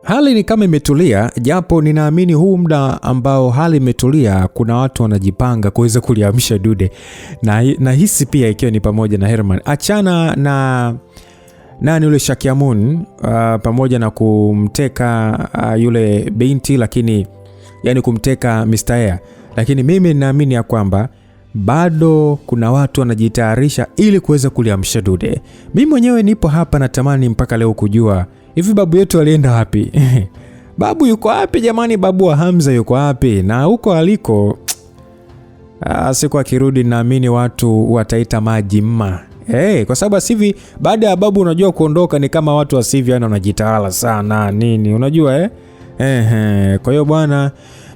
Hali ni kama imetulia, japo ninaamini huu muda ambao hali imetulia kuna watu wanajipanga kuweza kuliamsha dude. Na hisi pia ikiwa ni pamoja na Herman. Achana na nani yule Shakiamun pamoja na kumteka yule binti, lakini yani kumteka Mr. Air. Lakini mimi ninaamini ya kwamba bado kuna watu wanajitayarisha ili kuweza kuliamsha dude. Mimi mwenyewe nipo hapa natamani mpaka leo kujua hivi babu yetu alienda wapi? Babu yuko wapi jamani? Babu wa Hamza yuko wapi? Na huko aliko siku akirudi naamini watu wataita maji mma. Kwa sababu asivi baada ya babu unajua kuondoka ni kama watu asivi yani wanajitawala sana nini unajua Kwa hiyo bwana,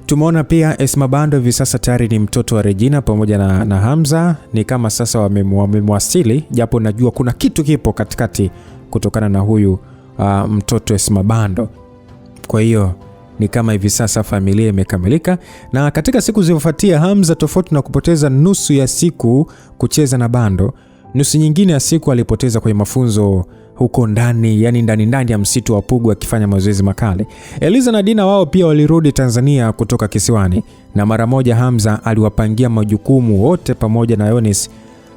tumeona pia Esma Bando hivi sasa tayari ni mtoto wa Regina pamoja na Hamza, ni kama sasa wamemwasili, japo najua kuna kitu kipo katikati kutokana na huyu mtoto Esma Bando. Kwa hiyo ni kama hivi sasa familia imekamilika. Na katika siku zilizofuatia Hamza, tofauti na kupoteza nusu ya siku kucheza na Bando, nusu nyingine ya siku alipoteza kwenye mafunzo huko ndani, yani ndani ya msitu wa Pugu akifanya mazoezi makali. Eliza na Dina wao pia walirudi Tanzania kutoka kisiwani, na mara moja Hamza aliwapangia majukumu wote pamoja na Yonis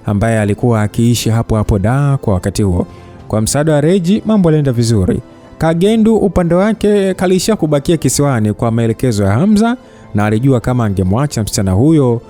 ambaye alikuwa akiishi hapo Dar kwa wakati huo. Kwa msaada wa Reji mambo yalienda vizuri. Kagendu upande wake kalisha kubakia kisiwani kwa maelekezo ya Hamza, na alijua kama angemwacha msichana huyo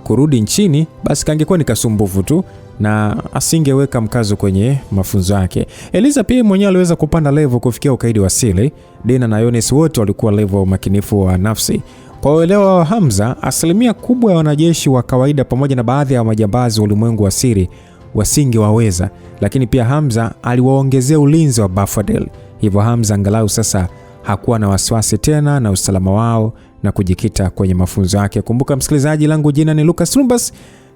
kurudi nchini basi kangekuwa ni kasumbufu tu na asingeweka mkazo kwenye mafunzo yake. Eliza pia mwenyewe aliweza kupanda level kufikia ukaidi wa asili. Dina na Yonis wote walikuwa level umakinifu wa nafsi. Kwa uelewa wa Hamza, asilimia kubwa ya wanajeshi wa kawaida pamoja na baadhi ya majambazi wa ulimwengu wa siri wasingewaweza, lakini pia Hamza aliwaongezea ulinzi wa Bafadel. Hivyo Hamza angalau sasa hakuwa na wasiwasi tena na usalama wao na kujikita kwenye mafunzo yake. Kumbuka msikilizaji, langu jina ni Lucas Lumbas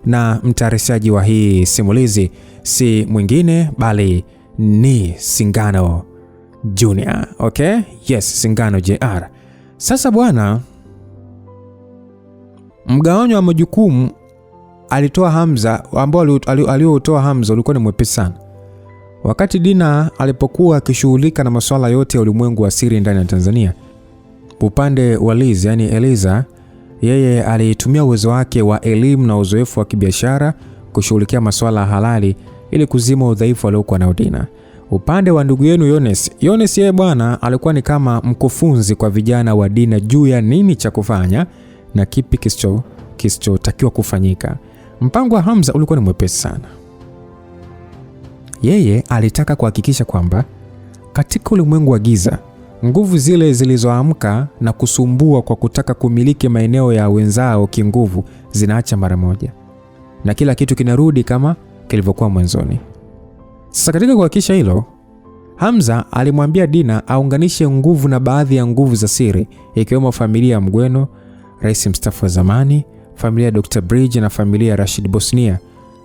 na mtayarishaji wa hii simulizi si mwingine bali ni Singano Junior. Okay? Yes, Singano JR. Sasa bwana, mgawanyo wa majukumu alitoa Hamza ambao aliotoa Hamza ulikuwa ni mwepesi sana. Wakati Dina alipokuwa akishughulika na masuala yote ya ulimwengu wa siri ndani ya Tanzania, upande wa Liz yani Eliza, yeye alitumia uwezo wake wa elimu na uzoefu wa kibiashara kushughulikia masuala halali ili kuzima udhaifu aliokuwa nao Dina. Upande wa ndugu yenu Yones yeye bwana alikuwa ni kama mkufunzi kwa vijana wa Dina juu ya nini cha kufanya na kipi kisichotakiwa kufanyika. Mpango wa Hamza ulikuwa ni mwepesi sana. Yeye alitaka kuhakikisha kwamba katika ulimwengu wa giza, nguvu zile zilizoamka na kusumbua kwa kutaka kumiliki maeneo ya wenzao kinguvu zinaacha mara moja, na kila kitu kinarudi kama kilivyokuwa mwanzoni. Sasa katika kuhakikisha hilo, Hamza alimwambia Dina aunganishe nguvu na baadhi ya nguvu za siri, ikiwemo familia ya Mgweno, rais mstaafu wa zamani, familia ya Dr. Bridge na familia ya Rashid Bosnia,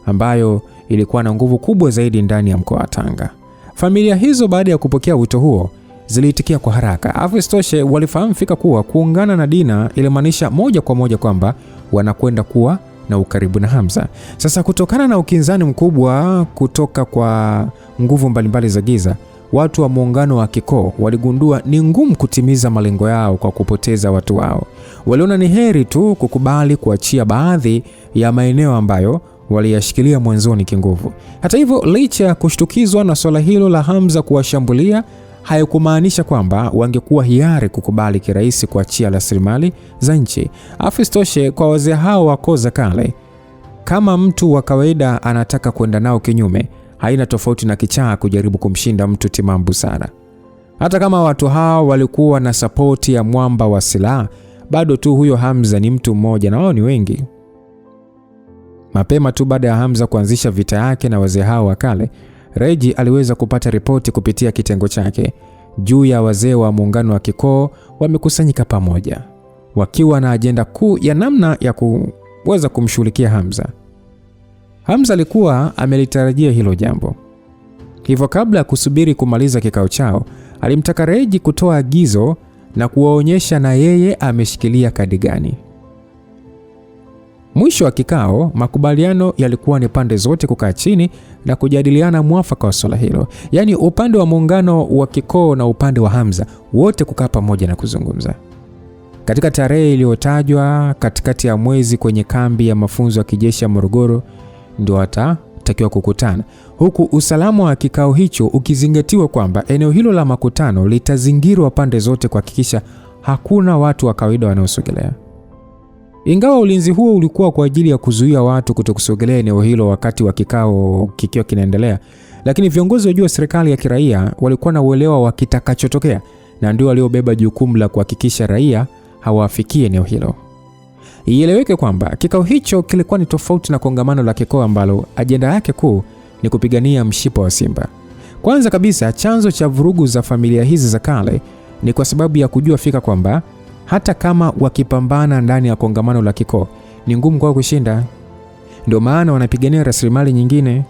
ambayo ilikuwa na nguvu kubwa zaidi ndani ya mkoa wa Tanga. Familia hizo baada ya kupokea wito huo ziliitikia kwa haraka. Afistoshe walifahamu fika kuwa kuungana na Dina ilimaanisha moja kwa moja kwamba wanakwenda kuwa na ukaribu na Hamza. Sasa kutokana na ukinzani mkubwa kutoka kwa nguvu mbalimbali za giza, watu wa muungano wa kikoo waligundua ni ngumu kutimiza malengo yao kwa kupoteza watu wao. Waliona ni heri tu kukubali kuachia baadhi ya maeneo ambayo waliyashikilia mwanzoni kinguvu. Hata hivyo, licha ya kushtukizwa na swala hilo la Hamza kuwashambulia, haikumaanisha kwamba wangekuwa hiari kukubali kirahisi kuachia rasilimali za nchi. Afistoshe kwa wazee hao wa koo za kale, kama mtu wa kawaida anataka kwenda nao kinyume, haina tofauti na kichaa kujaribu kumshinda mtu timamu busara. Hata kama watu hao walikuwa na sapoti ya mwamba wa silaha, bado tu huyo Hamza ni mtu mmoja na wao ni wengi. Mapema tu baada ya Hamza kuanzisha vita yake na wazee hao wa kale, Reji aliweza kupata ripoti kupitia kitengo chake juu ya wazee wa muungano wa kikoo wamekusanyika pamoja wakiwa na ajenda kuu ya namna ya kuweza kumshughulikia Hamza. Hamza alikuwa amelitarajia hilo jambo. Hivyo kabla ya kusubiri kumaliza kikao chao, alimtaka Reji kutoa agizo na kuwaonyesha na yeye ameshikilia kadi gani. Mwisho wa kikao, makubaliano yalikuwa ni pande zote kukaa chini na kujadiliana mwafaka wa swala hilo. Yaani upande wa muungano wa Kikoo na upande wa Hamza wote kukaa pamoja na kuzungumza. Katika tarehe iliyotajwa katikati ya mwezi kwenye kambi ya mafunzo ya kijeshi ya Morogoro ndio watatakiwa kukutana. Huku usalama wa kikao hicho ukizingatiwa kwamba eneo hilo la makutano litazingirwa pande zote kuhakikisha hakuna watu wa kawaida wanaosogelea. Ingawa ulinzi huo ulikuwa kwa ajili ya kuzuia watu kutokusogelea eneo hilo wakati wa kikao kikiwa kinaendelea, lakini viongozi wa juu wa serikali ya kiraia walikuwa na uelewa wa kitakachotokea na ndio waliobeba jukumu la kuhakikisha raia hawafikie eneo hilo. Ieleweke kwamba kikao hicho kilikuwa ni tofauti na kongamano la kikao ambalo ajenda yake kuu ni kupigania mshipa wa simba. Kwanza kabisa, chanzo cha vurugu za familia hizi za kale ni kwa sababu ya kujua fika kwamba hata kama wakipambana ndani ya kongamano la kikao ni ngumu kwao kushinda. Ndio maana wanapigania rasilimali nyingine.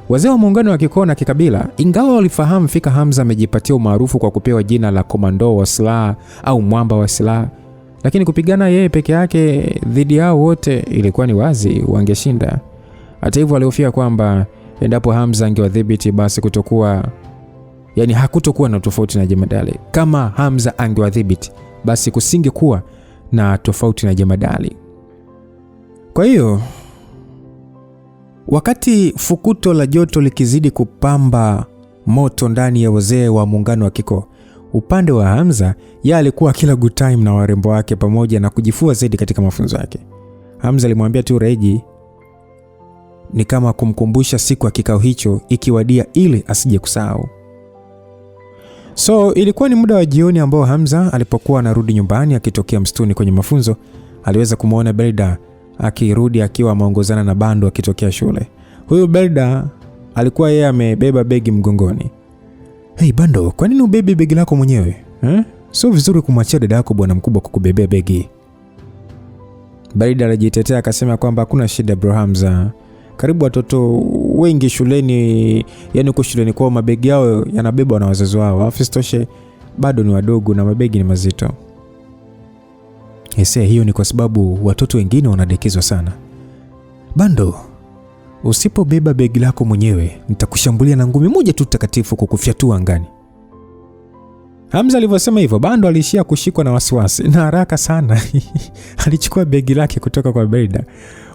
Wazee wa muungano wa kikoo na kikabila, ingawa walifahamu fika Hamza amejipatia umaarufu kwa kupewa jina la komando wa silaha au mwamba wa silaha, lakini kupigana yeye peke yake dhidi yao wote ilikuwa ni wazi wangeshinda. Hata hivyo walihofia kwamba endapo Hamza angewadhibiti basi hakutokuwa na tofauti na jemadari. Kama Hamza angewadhibiti basi kusingekuwa na tofauti na jemadari. Kwa hiyo wakati fukuto la joto likizidi kupamba moto ndani ya wazee wa muungano wa kikoo, upande wa Hamza yeye alikuwa kila good time na warembo wake pamoja na kujifua zaidi katika mafunzo yake. Hamza alimwambia tu Reji ni kama kumkumbusha siku ya kikao hicho ikiwadia ili asije kusahau. So ilikuwa ni muda wa jioni ambao Hamza alipokuwa anarudi nyumbani akitokea msituni kwenye mafunzo, aliweza kumuona Belda akirudi akiwa ameongozana na Bando akitokea shule. Huyu Belda alikuwa yeye amebeba begi mgongoni. "Hey Bando, kwa nini ubebe begi lako mwenyewe? Sio vizuri kumwachia dada yako bwana mkubwa kukubebea begi." Belda alijitetea akasema kwamba hakuna shida bro Hamza. Karibu watoto wengi shuleni, uko shuleni kwa mabegi yao yanabebwa na wazazi wao. Afistoshe bado ni wadogo na mabegi ni mazito. Hiyo ni kwa sababu watoto wengine wanadekezwa sana. Bando, usipobeba begi lako mwenyewe nitakushambulia na ngumi moja tu takatifu kukufyatua angani. Hamza alivyosema hivyo, Bando alishia kushikwa na wasiwasi na haraka sana alichukua begi lake kutoka kwa Belda,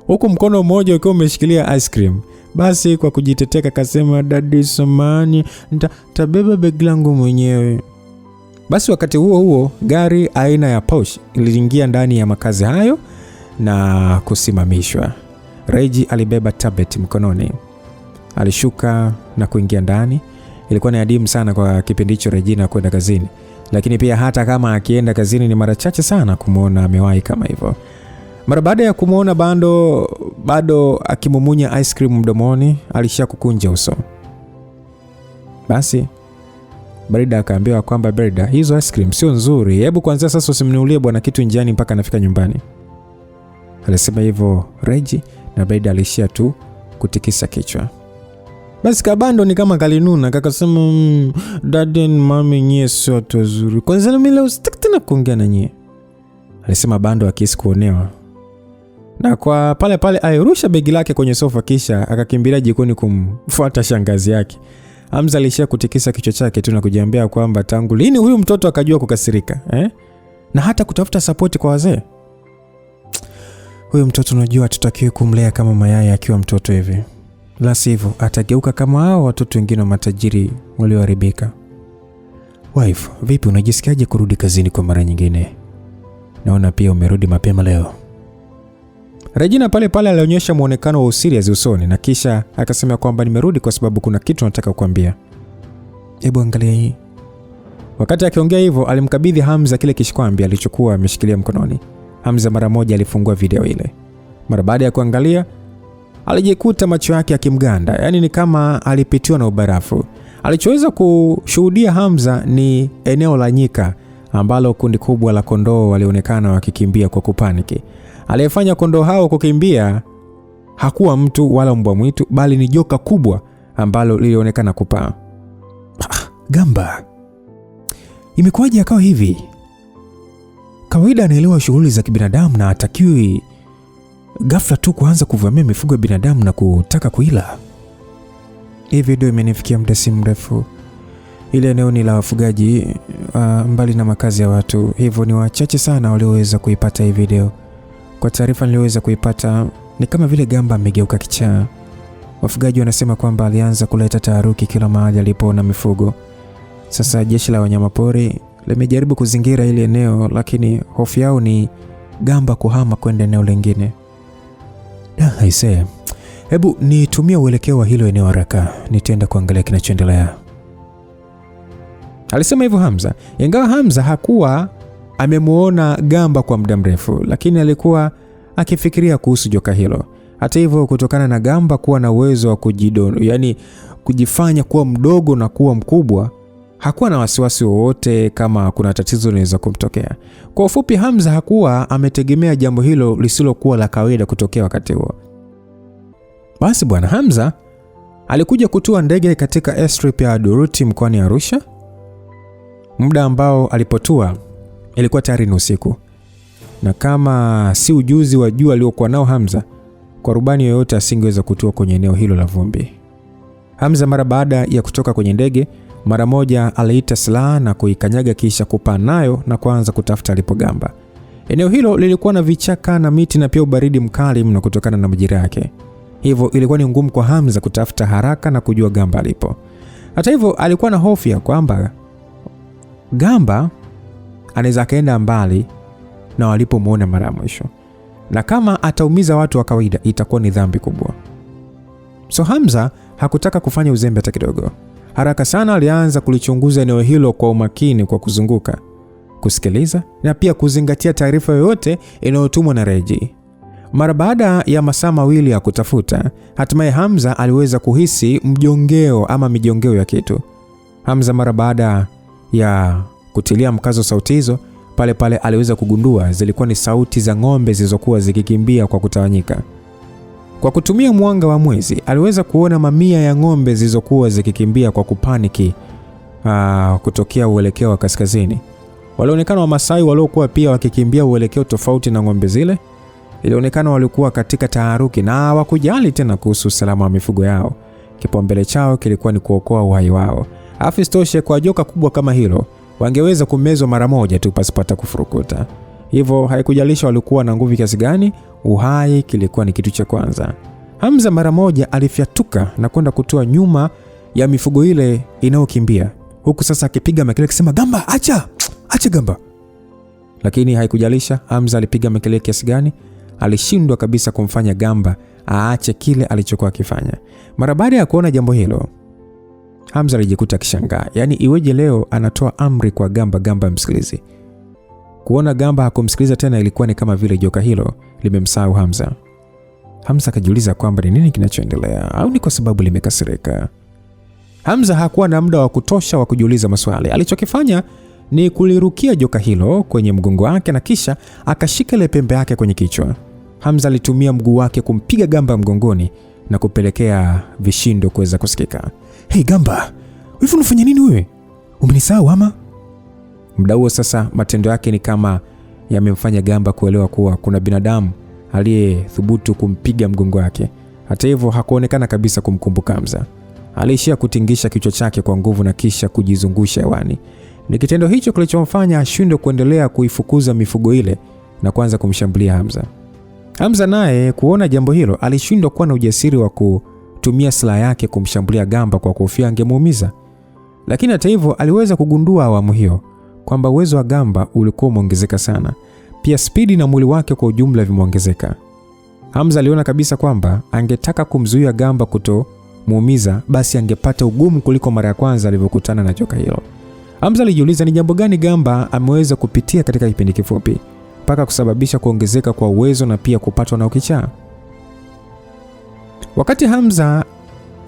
huku mkono mmoja ukiwa umeshikilia ice cream. Basi kwa kujitetea akasema, "Daddy samani, nitabeba begi langu mwenyewe." Basi wakati huo gari aina ya Porsche iliingia ndani ya makazi hayo na kusimamishwa. Reji alibeba tablet mkononi. Alishuka na kuingia ndani. Ilikuwa ni adimu sana kwa kipindi hicho Regina kwenda kazini. Lakini pia hata kama akienda kazini ni mara chache sana kumuona amewahi kama hivyo. Mara baada ya kumuona bado akimumunya ice cream mdomoni, alisha kukunja uso. Basi Belda akaambiwa kwamba, "Belda, hizo ice cream sio nzuri. Hebu kwanza sasa usimnunulie bwana kitu njiani mpaka anafika nyumbani." Alisema hivyo Reji na Belda alishia tu kutikisa kichwa. Basi Kabando ni kama kalinuna akasema, "Daddy and mommy nyie sio watu wazuri. Kwanza mimi leo sitaki tena kuongea na nyie." Alisema Bando akihisi kuonewa. Na kwa pale airusha begi lake kwenye sofa kisha akakimbilia jikoni kumfuata shangazi yake. Hamza alishia kutikisa kichwa chake tu na kujiambia kwamba tangu lini huyu mtoto akajua kukasirika, na hata kutafuta support kwa wazee. Huyu mtoto unajua tutakiwe kumlea kama mayai akiwa mtoto hivi. La sivyo atageuka kama hao watoto wengine wa matajiri walioharibika. "Wife, vipi unajisikiaje kurudi kazini kwa mara nyingine? Naona pia umerudi mapema leo." Regina pale alionyesha muonekano wa usirias usoni na kisha akasema kwamba, "Nimerudi kwa sababu kuna kitu nataka kukuambia. Hebu angalia hii." Wakati akiongea hivyo alimkabidhi Hamza kile kishikwambi alichokuwa ameshikilia mkononi. Hamza mara moja alifungua video ile. Mara baada ya kuangalia alijikuta macho yake yakimganda, yaani ni kama alipitiwa na ubarafu. Alichoweza kushuhudia Hamza ni eneo la nyika ambalo kundi kubwa la kondoo walionekana wakikimbia kwa kupaniki. Aliyefanya kondoo hao kukimbia hakuwa mtu wala mbwa mwitu, bali ni joka kubwa ambalo lilionekana kupaa. Gamba, imekuwaje akawa hivi? Kawaida anaelewa shughuli za kibinadamu na hatakiwi ghafla tu kuanza kuvamia mifugo ya binadamu na kutaka kuila. Hii video imenifikia muda si mrefu. Ile eneo ni la wafugaji mbali na makazi ya watu, hivyo ni wachache sana walioweza kuipata hii video. Kwa taarifa niliweza kuipata, ni kama vile Gamba amegeuka kichaa. Wafugaji wanasema kwamba alianza kuleta taharuki kila mahali alipoona mifugo. Sasa jeshi la wanyamapori limejaribu kuzingira ile eneo, lakini hofu yao ni Gamba kuhama kwenda eneo lingine. Aisee, hebu nitumie uelekeo wa hilo eneo haraka, nitaenda kuangalia kinachoendelea. Alisema hivyo Hamza. Ingawa Hamza hakuwa amemuona Gamba kwa muda mrefu, lakini alikuwa akifikiria kuhusu joka hilo. Hata hivyo, kutokana na Gamba kuwa na uwezo wa kujifanya kuwa mdogo na kuwa mkubwa, hakuwa na wasiwasi wowote kama kuna tatizo linaweza kumtokea. Kwa ufupi, Hamza hakuwa ametegemea jambo hilo lisilokuwa la kawaida kutokea wakati huo. Basi bwana Hamza alikuja kutua ndege katika airstrip ya Duruti mkoani Arusha. Muda ambao alipotua ilikuwa tayari ni usiku. Na kama si ujuzi wa juu aliokuwa nao Hamza, kwa rubani yoyote asingeweza kutua kwenye eneo hilo la vumbi. Hamza mara baada ya kutoka kwenye ndege, mara moja aliita silaha na kuikanyaga kisha kupaa nayo na kuanza kutafuta alipo Gamba. Eneo hilo lilikuwa na vichaka na miti na pia ubaridi mkali mno kutokana na majira yake. Hivyo ilikuwa ni ngumu kwa Hamza kutafuta haraka na kujua Gamba alipo. Hata hivyo, alikuwa na hofu ya kwamba Gamba anaweza kaenda mbali na walipomuona mara ya mwisho, na kama ataumiza watu wa kawaida itakuwa ni dhambi kubwa. So Hamza hakutaka kufanya uzembe hata kidogo. Haraka sana alianza kulichunguza eneo hilo kwa umakini, kwa kuzunguka, kusikiliza na pia kuzingatia taarifa yoyote inayotumwa na Reji. Mara baada ya masaa mawili ya kutafuta, hatimaye Hamza aliweza kuhisi mjongeo ama mijongeo ya kitu. Hamza mara baada ya kutilia mkazo sauti hizo, pale pale aliweza kugundua zilikuwa ni sauti za ng'ombe zilizokuwa zikikimbia kwa kutawanyika. Kwa kutumia mwanga wa mwezi, aliweza kuona mamia ya ng'ombe zilizokuwa zikikimbia kwa kupaniki kutokea uelekeo wa kaskazini. Walionekana Wamasai waliokuwa pia wakikimbia uelekeo tofauti na ng'ombe zile. Ilionekana walikuwa katika taharuki na hawakujali tena kuhusu usalama wa mifugo yao. Kipaumbele chao kilikuwa ni kuokoa uhai wao. Afistoshe, kwa joka kubwa kama hilo, wangeweza kumezwa mara moja tu pasipata kufurukuta. Hivyo haikujalisha walikuwa na nguvu kiasi gani, uhai kilikuwa ni kitu cha kwanza. Hamza mara moja alifyatuka na kwenda kutoa nyuma ya mifugo ile inayokimbia, huku sasa akipiga makelele akisema, Gamba, acha Gamba. Lakini haikujalisha Hamza alipiga makelele kiasi gani, alishindwa kabisa kumfanya Gamba aache kile alichokuwa akifanya. Mara baada ya kuona jambo hilo, Hamza alijikuta akishangaa. Yaani iweje leo anatoa amri kwa Gamba msikilize. Kuona Gamba hakumsikiliza tena ilikuwa ni kama vile joka hilo limemsahau Hamza. Hamza akajiuliza kwamba ni nini kinachoendelea, au ni kwa sababu limekasirika. Hamza hakuwa na muda wa kutosha wa kujiuliza maswali. Alichokifanya ni kulirukia joka hilo kwenye mgongo wake na kisha akashika ile pembe yake kwenye kichwa. Hamza alitumia mguu wake kumpiga Gamba mgongoni na kupelekea vishindo kuweza kusikika. Hey Gamba, wewe unafanya nini wewe? Umenisahau ama? Muda huo sasa matendo yake ni kama yamemfanya Gamba kuelewa kuwa kuna binadamu aliyethubutu kumpiga mgongo wake. Hata hivyo hakuonekana kabisa kumkumbuka Hamza. Aliishia kutingisha kichwa chake kwa nguvu na kisha kujizungusha hewani. Ni kitendo hicho kilichomfanya ashindwe kuendelea kuifukuza mifugo ile na kuanza kumshambulia Hamza. Hamza naye kuona jambo hilo alishindwa kuwa na ujasiri wa kutumia silaha yake kumshambulia Gamba kwa kuhofia angemuumiza. Lakini hata hivyo aliweza kugundua awamu hiyo kwamba uwezo wa Gamba ulikuwa umeongezeka sana. Pia spidi na mwili wake kwa ujumla vimeongezeka. Hamza aliona kabisa kwamba angetaka kumzuia Gamba kutomuumiza, basi angepata ugumu kuliko mara ya kwanza alivyokutana na joka hilo. Hamza alijiuliza ni jambo gani Gamba ameweza kupitia katika kipindi kifupi mpaka kusababisha kuongezeka kwa uwezo na pia kupatwa na ukichaa. Wakati Hamza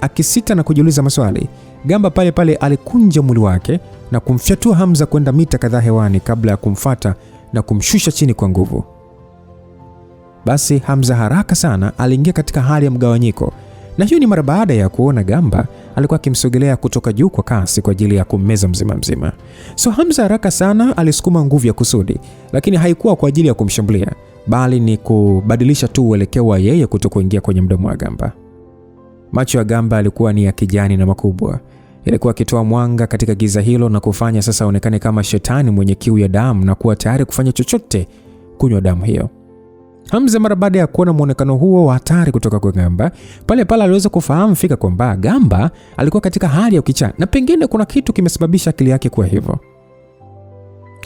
akisita na kujiuliza maswali, Gamba pale pale alikunja mwili wake na kumfyatua Hamza kwenda mita kadhaa hewani kabla ya kumfuata na kumshusha chini kwa nguvu. Basi Hamza haraka sana aliingia katika hali ya mgawanyiko, na hiyo ni mara baada ya kuona Gamba alikuwa akimsogelea kutoka juu kwa kasi kwa ajili ya kummeza mzima. So Hamza haraka sana alisukuma nguvu ya kusudi, lakini haikuwa kwa ajili ya kumshambulia. bali ni kubadilisha tu uelekeo wa yeye kutokuingia kwenye mdomo wa Gamba. Macho ya Gamba yalikuwa ni ya kijani na makubwa. Yalikuwa yakitoa mwanga katika giza hilo na kufanya sasa aonekane kama shetani mwenye kiu ya damu na kuwa tayari kufanya chochote kunywa damu hiyo. Hamza mara baada ya kuona muonekano huo wa hatari kutoka kwa Gamba, pale aliweza kufahamu fika kwamba Gamba alikuwa katika hali ya ukichaa na pengine kuna kitu kimesababisha akili yake kuwa hivyo.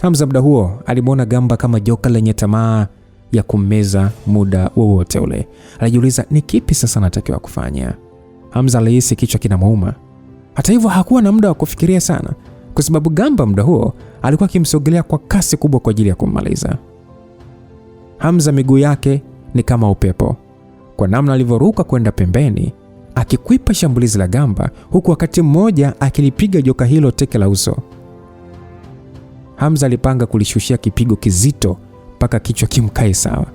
Hamza muda huo alimuona Gamba kama joka lenye tamaa ya kummeza muda wowote ule. Alijiuliza ni kipi sasa anatakiwa kufanya. Hamza alihisi kichwa kinamuuma. Hata hivyo hakuwa na muda wa kufikiria sana, kwa sababu Gamba muda huo alikuwa akimsogelea kwa kasi kubwa kwa ajili ya kummaliza. Hamza miguu yake ni kama upepo, kwa namna alivyoruka kwenda pembeni akikwipa shambulizi la Gamba, huku wakati mmoja akilipiga joka hilo teke la uso. Hamza alipanga kulishushia kipigo kizito mpaka kichwa kimkae sawa.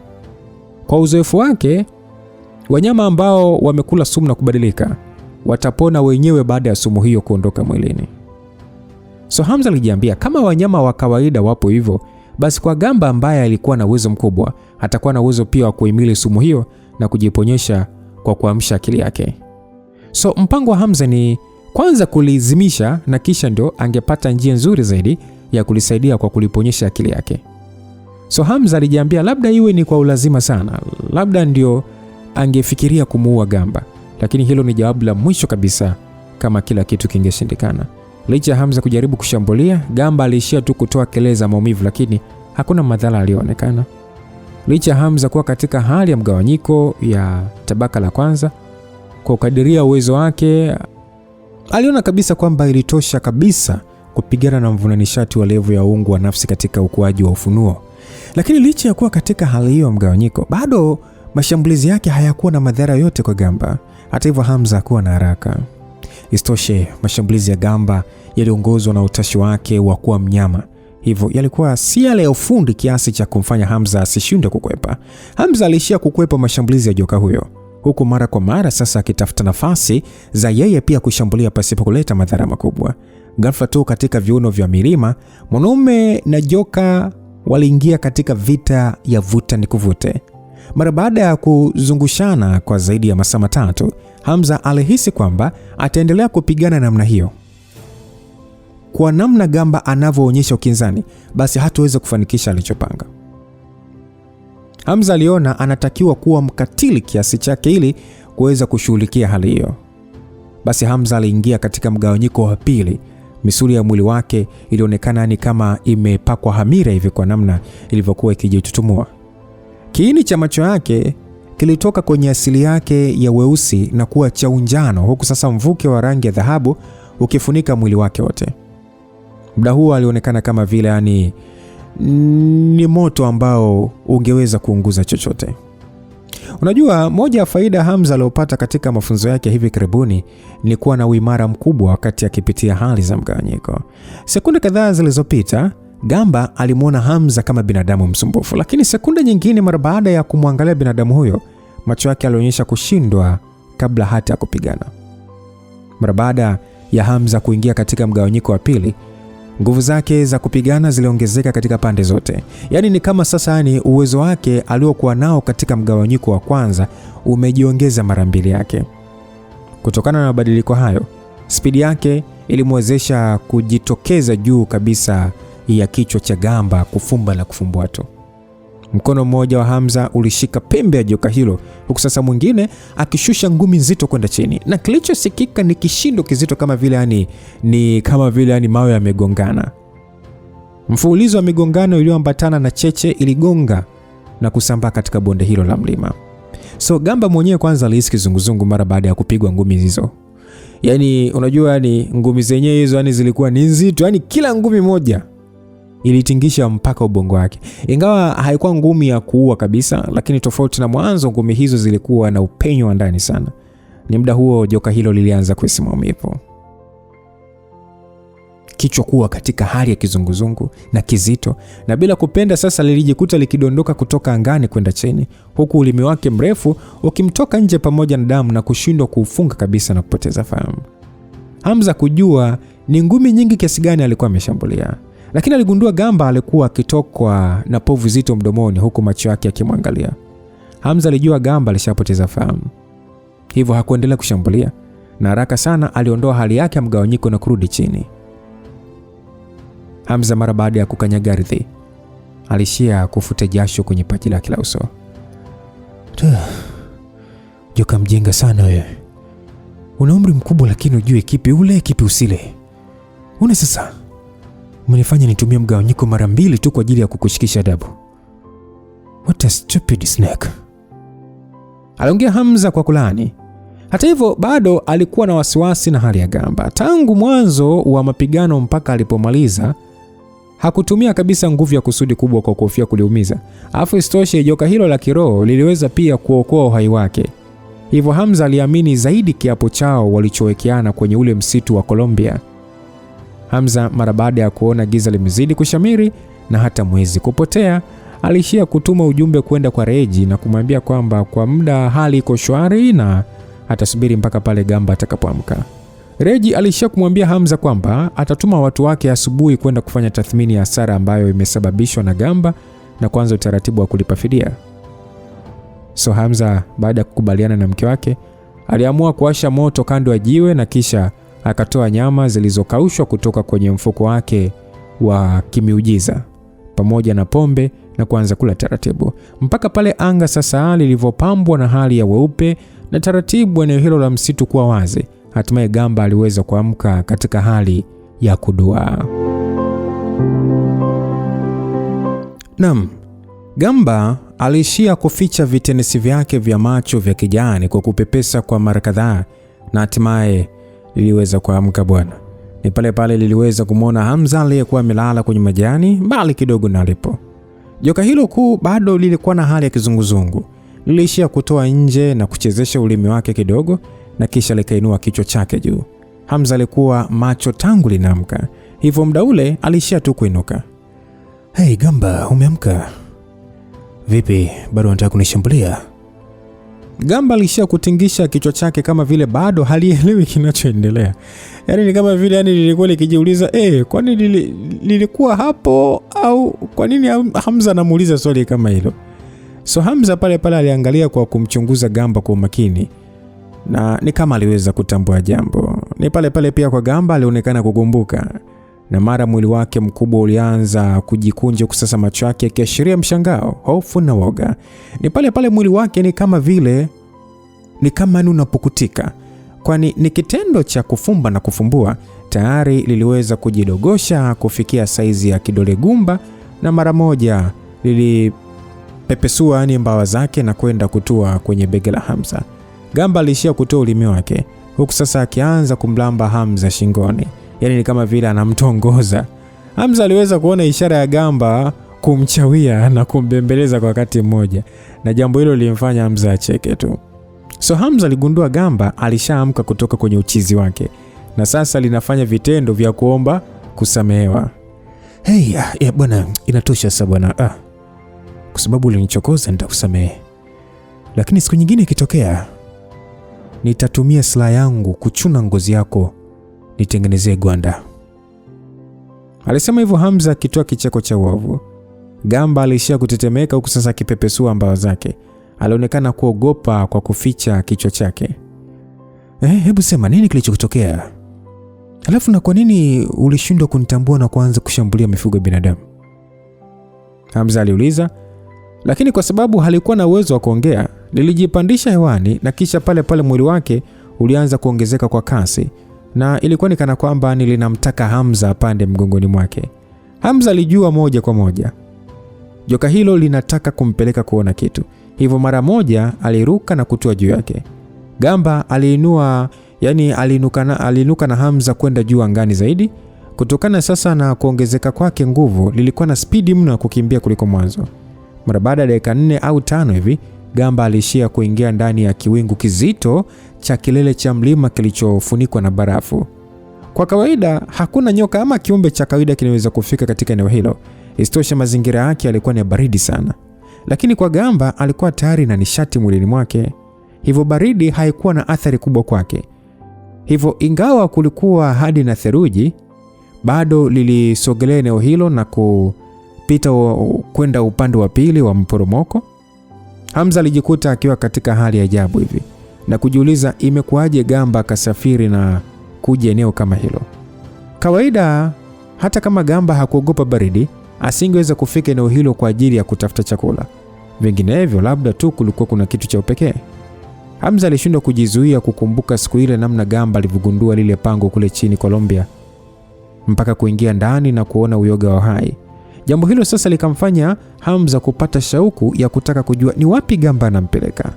Kwa uzoefu wake, wanyama ambao wamekula sumu na kubadilika watapona wenyewe baada ya sumu hiyo kuondoka mwilini. So Hamza alijiambia kama wanyama wa kawaida wapo hivyo, basi kwa Gamba ambaye alikuwa na uwezo mkubwa, atakuwa na uwezo pia wa kuhimili sumu hiyo na kujiponyesha kwa kuamsha akili yake. So mpango wa Hamza ni kwanza kulizimisha na kisha ndio angepata njia nzuri zaidi ya kulisaidia kwa kuliponyesha akili yake. So Hamza alijiambia labda iwe ni kwa ulazima sana, labda ndio angefikiria kumuua Gamba, lakini hilo ni jawabu la mwisho kabisa kama kila kitu kingeshindikana. Licha ya Hamza kujaribu kushambulia, Gamba aliishia tu kutoa kelele za maumivu, lakini hakuna madhara alionekana. Licha ya Hamza kuwa katika hali ya mgawanyiko ya tabaka la kwanza, kwa kukadiria uwezo wake, aliona kabisa kwamba ilitosha kabisa kupigana na mvuna nishati wa levu ya uungu wa nafsi katika ukuaji wa ufunuo. Lakini licha ya kuwa katika hali hiyo ya mgawanyiko, bado mashambulizi yake hayakuwa na madhara yote kwa Gamba. Hata hivyo Hamza hakuwa na haraka. Isitoshe, mashambulizi ya Gamba yaliongozwa na utashi wake wa kuwa mnyama. Hivyo yalikuwa si yale ya ufundi kiasi cha kumfanya Hamza asishinde kukwepa. Hamza alishia kukwepa mashambulizi ya joka huyo, huku mara kwa mara sasa akitafuta nafasi za yeye pia kushambulia pasipo kuleta madhara makubwa. Ghafla tu katika viuno vya milima, mwanaume na joka waliingia katika vita ya vuta ni kuvute. Mara baada ya kuzungushana kwa zaidi ya masaa matatu, Hamza alihisi kwamba ataendelea kupigana namna hiyo. Kwa namna Gamba anavyoonyesha ukinzani, basi hataweza kufanikisha alichopanga. Hamza aliona anatakiwa kuwa mkatili kiasi chake ili kuweza kushughulikia hali hiyo. Basi Hamza aliingia katika mgawanyiko wa pili. Misuli ya mwili wake ilionekana ni kama imepakwa hamira hivi kwa namna ilivyokuwa ikijitutumua. Kiini cha macho yake kilitoka kwenye asili yake ya weusi na kuwa cha unjano, huku sasa mvuke wa rangi ya dhahabu ukifunika mwili wake wote. Muda huo alionekana kama vile ni moto ambao ungeweza kuunguza chochote. Unajua, moja ya faida Hamza aliyopata katika mafunzo yake hivi karibuni ni kuwa na uimara mkubwa wakati akipitia hali za mgawanyiko. Sekunde kadhaa zilizopita, Gamba alimuona Hamza kama binadamu msumbufu, lakini sekunde nyingine mara baada ya kumwangalia binadamu huyo, macho yake yalionyesha kushindwa kabla hata ya kupigana. Mara baada ya Hamza kuingia katika mgawanyiko wa pili, nguvu zake za kupigana ziliongezeka katika pande zote. Yaani ni kama sasa uwezo wake aliokuwa nao katika mgawanyiko wa kwanza umejiongeza mara mbili yake. Kutokana na mabadiliko hayo, spidi yake ilimwezesha kujitokeza juu kabisa ya kichwa cha Gamba, kufumba na kufumbua tu. Mkono mmoja wa Hamza ulishika pembe ya joka hilo, huku sasa mwingine akishusha ngumi nzito kwenda chini, na kilichosikika ni kishindo kizito kama vile mawe yamegongana. Mfululizo wa migongano iliyoambatana na cheche iligonga na kusambaa katika bonde hilo la mlima. So Gamba mwenyewe kwanza alihisi kizunguzungu mara baada ya kupigwa ngumi hizo. Unajua ngumi zenyewe hizo zilikuwa ni nzito, kila ngumi moja ilitingisha mpaka ubongo wake. Ingawa haikuwa ngumi ya kuua kabisa, lakini tofauti na mwanzo, ngumi hizo zilikuwa na upenyo wa ndani sana. Ni muda huo joka hilo lilianza kuhisi maumivu. Kichwa kuwa katika hali ya kizunguzungu na kizito, na bila kupenda sasa lilijikuta likidondoka kutoka angani kwenda chini, huku ulimi wake mrefu ukimtoka nje pamoja na damu na kushindwa kuufunga kabisa na kupoteza fahamu. Hamza kujua ni ngumi nyingi kiasi gani alikuwa ameshambulia. lakini aligundua Gamba alikuwa akitokwa na povu zito mdomoni huku macho yake yakimwangalia. Hamza alijua Gamba alishapoteza fahamu, hivyo hakuendelea kushambulia, na haraka sana aliondoa hali yake ya mgawanyiko na kurudi chini. Hamza mara baada ya kukanyaga ardhi alishia kufuta jasho kwenye paji lake la uso. Joka mjinga sana wewe. Una umri mkubwa lakini ujue kipi ule kipi usile. Una sasa umenifanya nitumie mgawanyiko mara 2 tu kwa ajili ya kukushikisha adabu. What a stupid snake. Aliongea Hamza kwa kulani. Hata hivyo bado alikuwa na wasiwasi na hali ya Gamba. Tangu mwanzo wa mapigano mpaka alipomaliza hakutumia kabisa nguvu ya kusudi kubwa kwa kuhofia kuliumiza. Alafu isitoshe joka hilo la kiroho liliweza pia kuokoa uhai wake. Hivyo Hamza aliamini zaidi kiapo chao walichowekeana kwenye ule msitu wa Colombia. Hamza mara baada ya kuona giza limezidi kushamiri na hata mwezi kupotea, alishia kutuma ujumbe kwenda kwa Reji na kumwambia kwamba kwa muda hali iko shwari na atasubiri mpaka pale Gamba atakapoamka. Reji alishia kumwambia Hamza kwamba atatuma watu wake asubuhi kwenda kufanya tathmini ya hasara ambayo imesababishwa na Gamba na kuanza utaratibu wa kulipa fidia. So Hamza baada ya kukubaliana na mke wake aliamua kuwasha moto kando ya jiwe na kisha akatoa nyama zilizokaushwa kutoka kwenye mfuko wake wa kimiujiza pamoja na pombe na kuanza kula taratibu mpaka pale anga sasa lilivyopambwa na hali ya weupe na taratibu eneo hilo la msitu kuwa wazi. Hatimaye Gamba aliweza kuamka katika hali ya kudua. Naam, Gamba alishia kuficha vitenesi vyake vya macho vya kijani kwa kupepesa kwa mara kadhaa na hatimaye liliweza kuamka bwana. Ni pale pale liliweza kumwona Hamza aliyekuwa amelala kwenye majani mbali kidogo na alipo. Joka hilo kuu bado lilikuwa na hali ya kizunguzungu. Liliishia kutoa nje na kuchezesha ulimi wake kidogo na kisha likainua kichwa chake juu. Hamza alikuwa macho tangu linaamka, hivyo muda ule alishia tu kuinuka. Hey Gamba, umeamka? Vipi, bado unataka kunishambulia? Gamba alishia kutingisha kichwa chake kama vile bado halielewi kinachoendelea. Yaani ni kama vile lilikuwa likijiuliza, kwani lilikuwa hapo au kwa nini Hamza anamuuliza swali kama hilo? So Hamza pale pale aliangalia kwa kumchunguza Gamba kwa makini na ni kama aliweza kutambua jambo. Ni pale pale pia kwa Gamba alionekana kukumbuka na mara mwili wake mkubwa ulianza kujikunja kusasa macho yake yakiashiria mshangao, hofu na woga. Ni pale pale mwili wake ni kama unapukutika, kwani ni kitendo cha kufumba na kufumbua tayari liliweza kujidogosha kufikia saizi ya kidole gumba na mara moja lilipepesua mbawa zake na kwenda kutua kwenye bega la Hamza. Gamba alishia kutoa ulimi wake huku sasa akianza kumlamba Hamza shingoni. Yaani ni kama vile anamtongoza. Hamza aliweza kuona ishara ya Gamba kumchawia na kumbembeleza kwa wakati mmoja, na jambo hilo lilimfanya Hamza acheke tu. So Hamza aligundua Gamba alishaamka kutoka kwenye uchizi wake na sasa linafanya vitendo vya kuomba kusamehewa. Hey, bwana, inatosha sasa bwana. Kwa sababu ulinichokoza nitakusamehe. Lakini siku nyingine ikitokea nitatumia silaha yangu kuchuna ngozi yako nitengenezee gwanda. Alisema hivyo Hamza akitoa kicheko cha uovu. Gamba alishia kutetemeka huku sasa akipepesua mbawa zake. Alionekana kuogopa kwa kuficha kichwa chake. Hebu sema nini kilichotokea? Alafu na kwa nini ulishindwa kunitambua na kuanza kushambulia mifugo ya binadamu? Hamza aliuliza, lakini kwa sababu halikuwa na uwezo wa kuongea, lilijipandisha hewani na kisha pale pale mwili wake ulianza kuongezeka kwa kasi. Na ilikuwa ni kana kwamba nilinamtaka Hamza apande mgongoni mwake. Hamza alijua moja kwa moja joka hilo linataka kumpeleka kuona kitu. Hivyo mara moja aliruka na kutua juu yake. Gamba aliinuka na Hamza kwenda juu angani zaidi. Kutokana sasa na kuongezeka kwake nguvu, lilikuwa na spidi mno kukimbia kuliko mwanzo. Mara baada ya dakika 4 au 5 hivi, Gamba alishia kuingia ndani ya kiwingu kizito cha kilele cha mlima kilichofunikwa na barafu. Kwa kawaida hakuna nyoka ama kiumbe cha kawaida kinaweza kufika katika eneo hilo. Isitoshe mazingira yake yalikuwa ni baridi sana. Lakini kwa Gamba alikuwa tayari na nishati mwilini mwake. Hivyo baridi haikuwa na athari kubwa kwake. Hivyo ingawa kulikuwa hadi na theluji, bado lilisogelea eneo hilo na kupita kwenda upande wa pili wa mporomoko. Hamza alijikuta akiwa katika hali ya ajabu hivi na kujiuliza imekuwaje gamba akasafiri na kuja eneo kama hilo. Kawaida hata kama gamba hakuogopa baridi, asingeweza kufika eneo hilo kwa ajili ya kutafuta chakula. Vinginevyo labda tu kulikuwa kuna kitu cha upekee. Hamza alishindwa kujizuia kukumbuka siku ile namna gamba alivyogundua lile pango kule chini Colombia, mpaka kuingia ndani na kuona uyoga wa hai. Jambo hilo sasa likamfanya Hamza kupata shauku ya kutaka kujua ni wapi gamba anampeleka.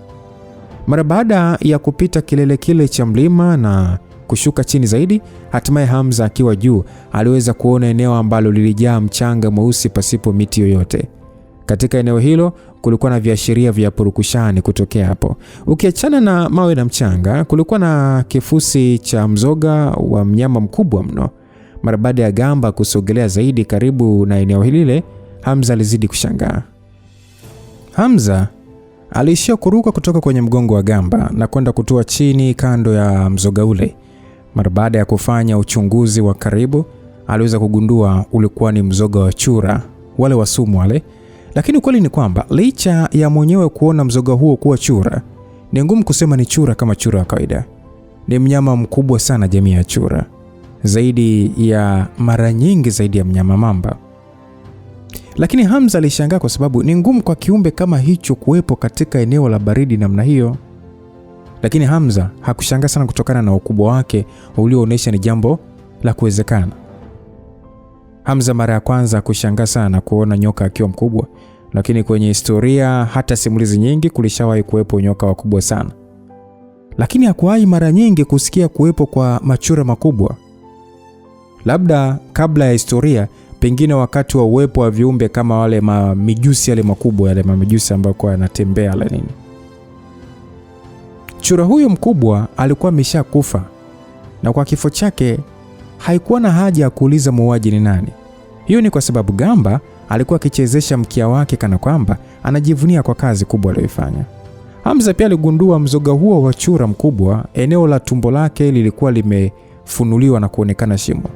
Mara baada ya kupita kilele kile cha mlima na kushuka chini zaidi, hatimaye Hamza akiwa juu aliweza kuona eneo ambalo lilijaa mchanga mweusi pasipo miti yoyote. Katika eneo hilo kulikuwa na viashiria vya purukushani kutokea hapo. Ukiachana na mawe na mchanga, kulikuwa na kifusi cha mzoga wa mnyama mkubwa mno. Mara baada ya gamba kusogelea zaidi karibu na eneo lile, Hamza alizidi kushangaa. Hamza aliishia kuruka kutoka kwenye mgongo wa gamba na kwenda kutua chini kando ya mzoga ule. Mara baada ya kufanya uchunguzi wa karibu, aliweza kugundua ulikuwa ni mzoga wa chura, wale wa sumu wale. Lakini kweli ni kwamba licha ya mwenyewe kuona mzoga huo kuwa chura, ni ngumu kusema ni chura kama chura wa kawaida. Ni mnyama mkubwa sana jamii ya chura, mara nyingi zaidi ya mnyama mamba. Lakini Hamza alishangaa kwa sababu ni ngumu kwa kiumbe kama hicho kuwepo katika eneo la baridi namna hiyo. Lakini Hamza hakushangaa sana kutokana na ukubwa wake ulioonyesha ni jambo la kuwezekana. Hamza mara ya kwanza kushangaa sana kuona nyoka akiwa mkubwa, lakini kwenye historia hata simulizi nyingi kulishawahi kuwepo nyoka wakubwa sana. Lakini hakuwahi mara nyingi kusikia kuwepo kwa machura makubwa. Labda kabla ya historia, pengine wakati wa uwepo wa viumbe kama wale mamijusi yale makubwa, yale mamijusi ambao kwa yanatembea la nini. Chura huyo mkubwa alikuwa ameshakufa, na kwa kifo chake haikuwa na haja ya kuuliza muuaji ni nani. Hiyo ni kwa sababu gamba alikuwa akichezesha mkia wake kana kwamba anajivunia kwa kazi kubwa aliyoifanya. Hamza pia aligundua mzoga huo wa chura mkubwa, eneo la tumbo lake lilikuwa limefunuliwa na kuonekana shimo,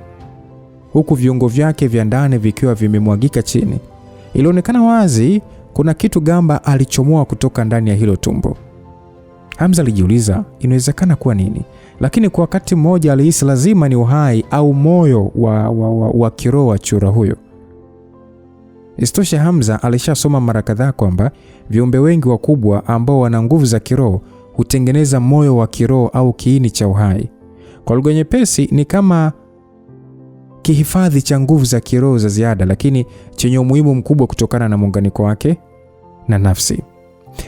huku viungo vyake vya ndani vikiwa vimemwagika chini. Ilionekana wazi kuna kitu gamba alichomoa kutoka ndani ya hilo tumbo. Hamza alijiuliza inawezekana kuwa nini, lakini kwa wakati mmoja alihisi lazima ni uhai au moyo wa kiroho wa chura huyo. Isitoshe, Hamza alishasoma mara kadhaa kwamba viumbe wengi wakubwa ambao wana nguvu za kiroho hutengeneza moyo wa kiroho au kiini cha uhai. Kwa lugha nyepesi ni kama kihifadhi cha nguvu za kiroho za ziada, lakini chenye umuhimu mkubwa kutokana na muunganiko wake na nafsi.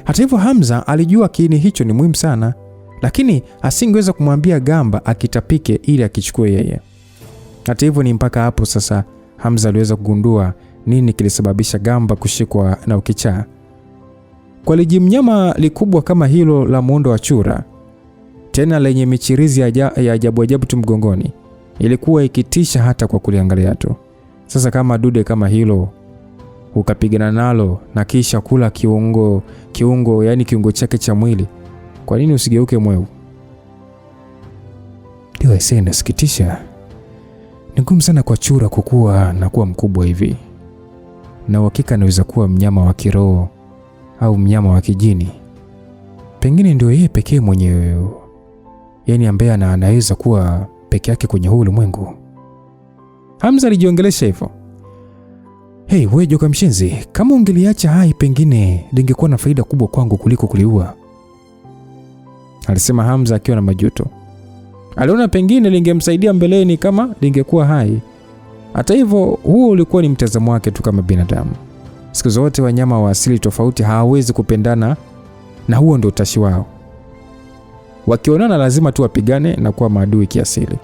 Hata hivyo, Hamza alijua kiini hicho ni muhimu sana, lakini asingeweza kumwambia gamba akitapike ili akichukue yeye. Hata hivyo, ni mpaka hapo sasa Hamza aliweza kugundua nini kilisababisha gamba kushikwa na ukichaa. Kwa lijimnyama likubwa kama hilo la muundo wa chura, tena lenye michirizi ya ajabu tu mgongoni, ilikuwa ikitisha hata kwa kuliangalia tu. Sasa kama dude kama hilo ukapigana nalo na kisha kula kiungo yani kiungo chake cha mwili, kwa nini usigeuke mweu? Ndio ese, nasikitisha. Ni ngumu sana kwa chura kukua na kuwa mkubwa hivi. Na uhakika anaweza kuwa mnyama wa kiroho au mnyama wa kijini. Pengine ndio yeye pekee mwenyewe, yani ambaye anaweza kuwa peke yake kwenye huu ulimwengu. Hamza alijiongelesha hivyo. Hey, wewe joka mshenzi, kama ungeliacha hai pengine lingekuwa na faida kubwa kwangu kuliko kuliua, alisema Hamza akiwa na majuto. Aliona pengine lingemsaidia mbeleni kama lingekuwa hai. Hata hivyo, huo ulikuwa ni mtazamo wake tu kama binadamu. Siku zote wanyama wa asili tofauti hawawezi kupendana, na huo ndio utashi wao. Wakionana lazima tu wapigane na kuwa maadui kiasili.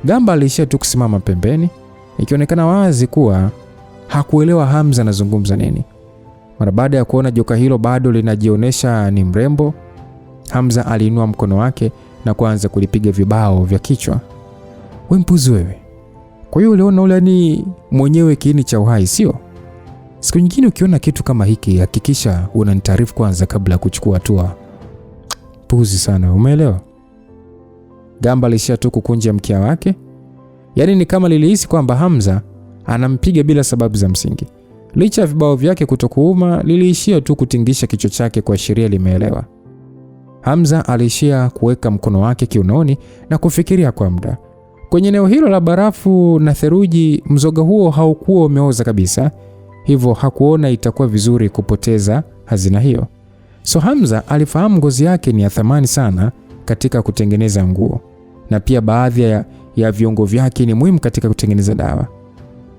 Gamba alishia tu kusimama pembeni, ikionekana wazi kuwa hakuelewa Hamza anazungumza nini. Mara baada ya kuona joka hilo bado linajionesha ni mrembo, Hamza aliinua mkono wake na kuanza kulipiga vibao vya kichwa. Wewe mpuzi wewe. Kwa hiyo uliona ule ni mwenyewe kiini cha uhai, sio? Siku nyingine ukiona kitu kama hiki hakikisha unanitaarifu kwanza kabla ya kuchukua hatua. Puzi sana, umeelewa? Gamba alishia tu kukunja mkia wake Yaani ni kama lilihisi kwamba Hamza anampiga bila sababu za msingi. Licha ya vibao vyake kutokuuma, liliishia tu kutingisha kichwa chake kuashiria limeelewa. Hamza aliishia kuweka mkono wake kiunoni na kufikiria kwa muda. Kwenye eneo hilo la barafu na theluji, mzoga huo haukuwa umeoza kabisa, hivyo hakuona itakuwa vizuri kupoteza hazina hiyo. So Hamza alifahamu ngozi yake ni ya thamani sana katika kutengeneza nguo, na pia baadhi ya viungo vyake ni muhimu katika kutengeneza dawa.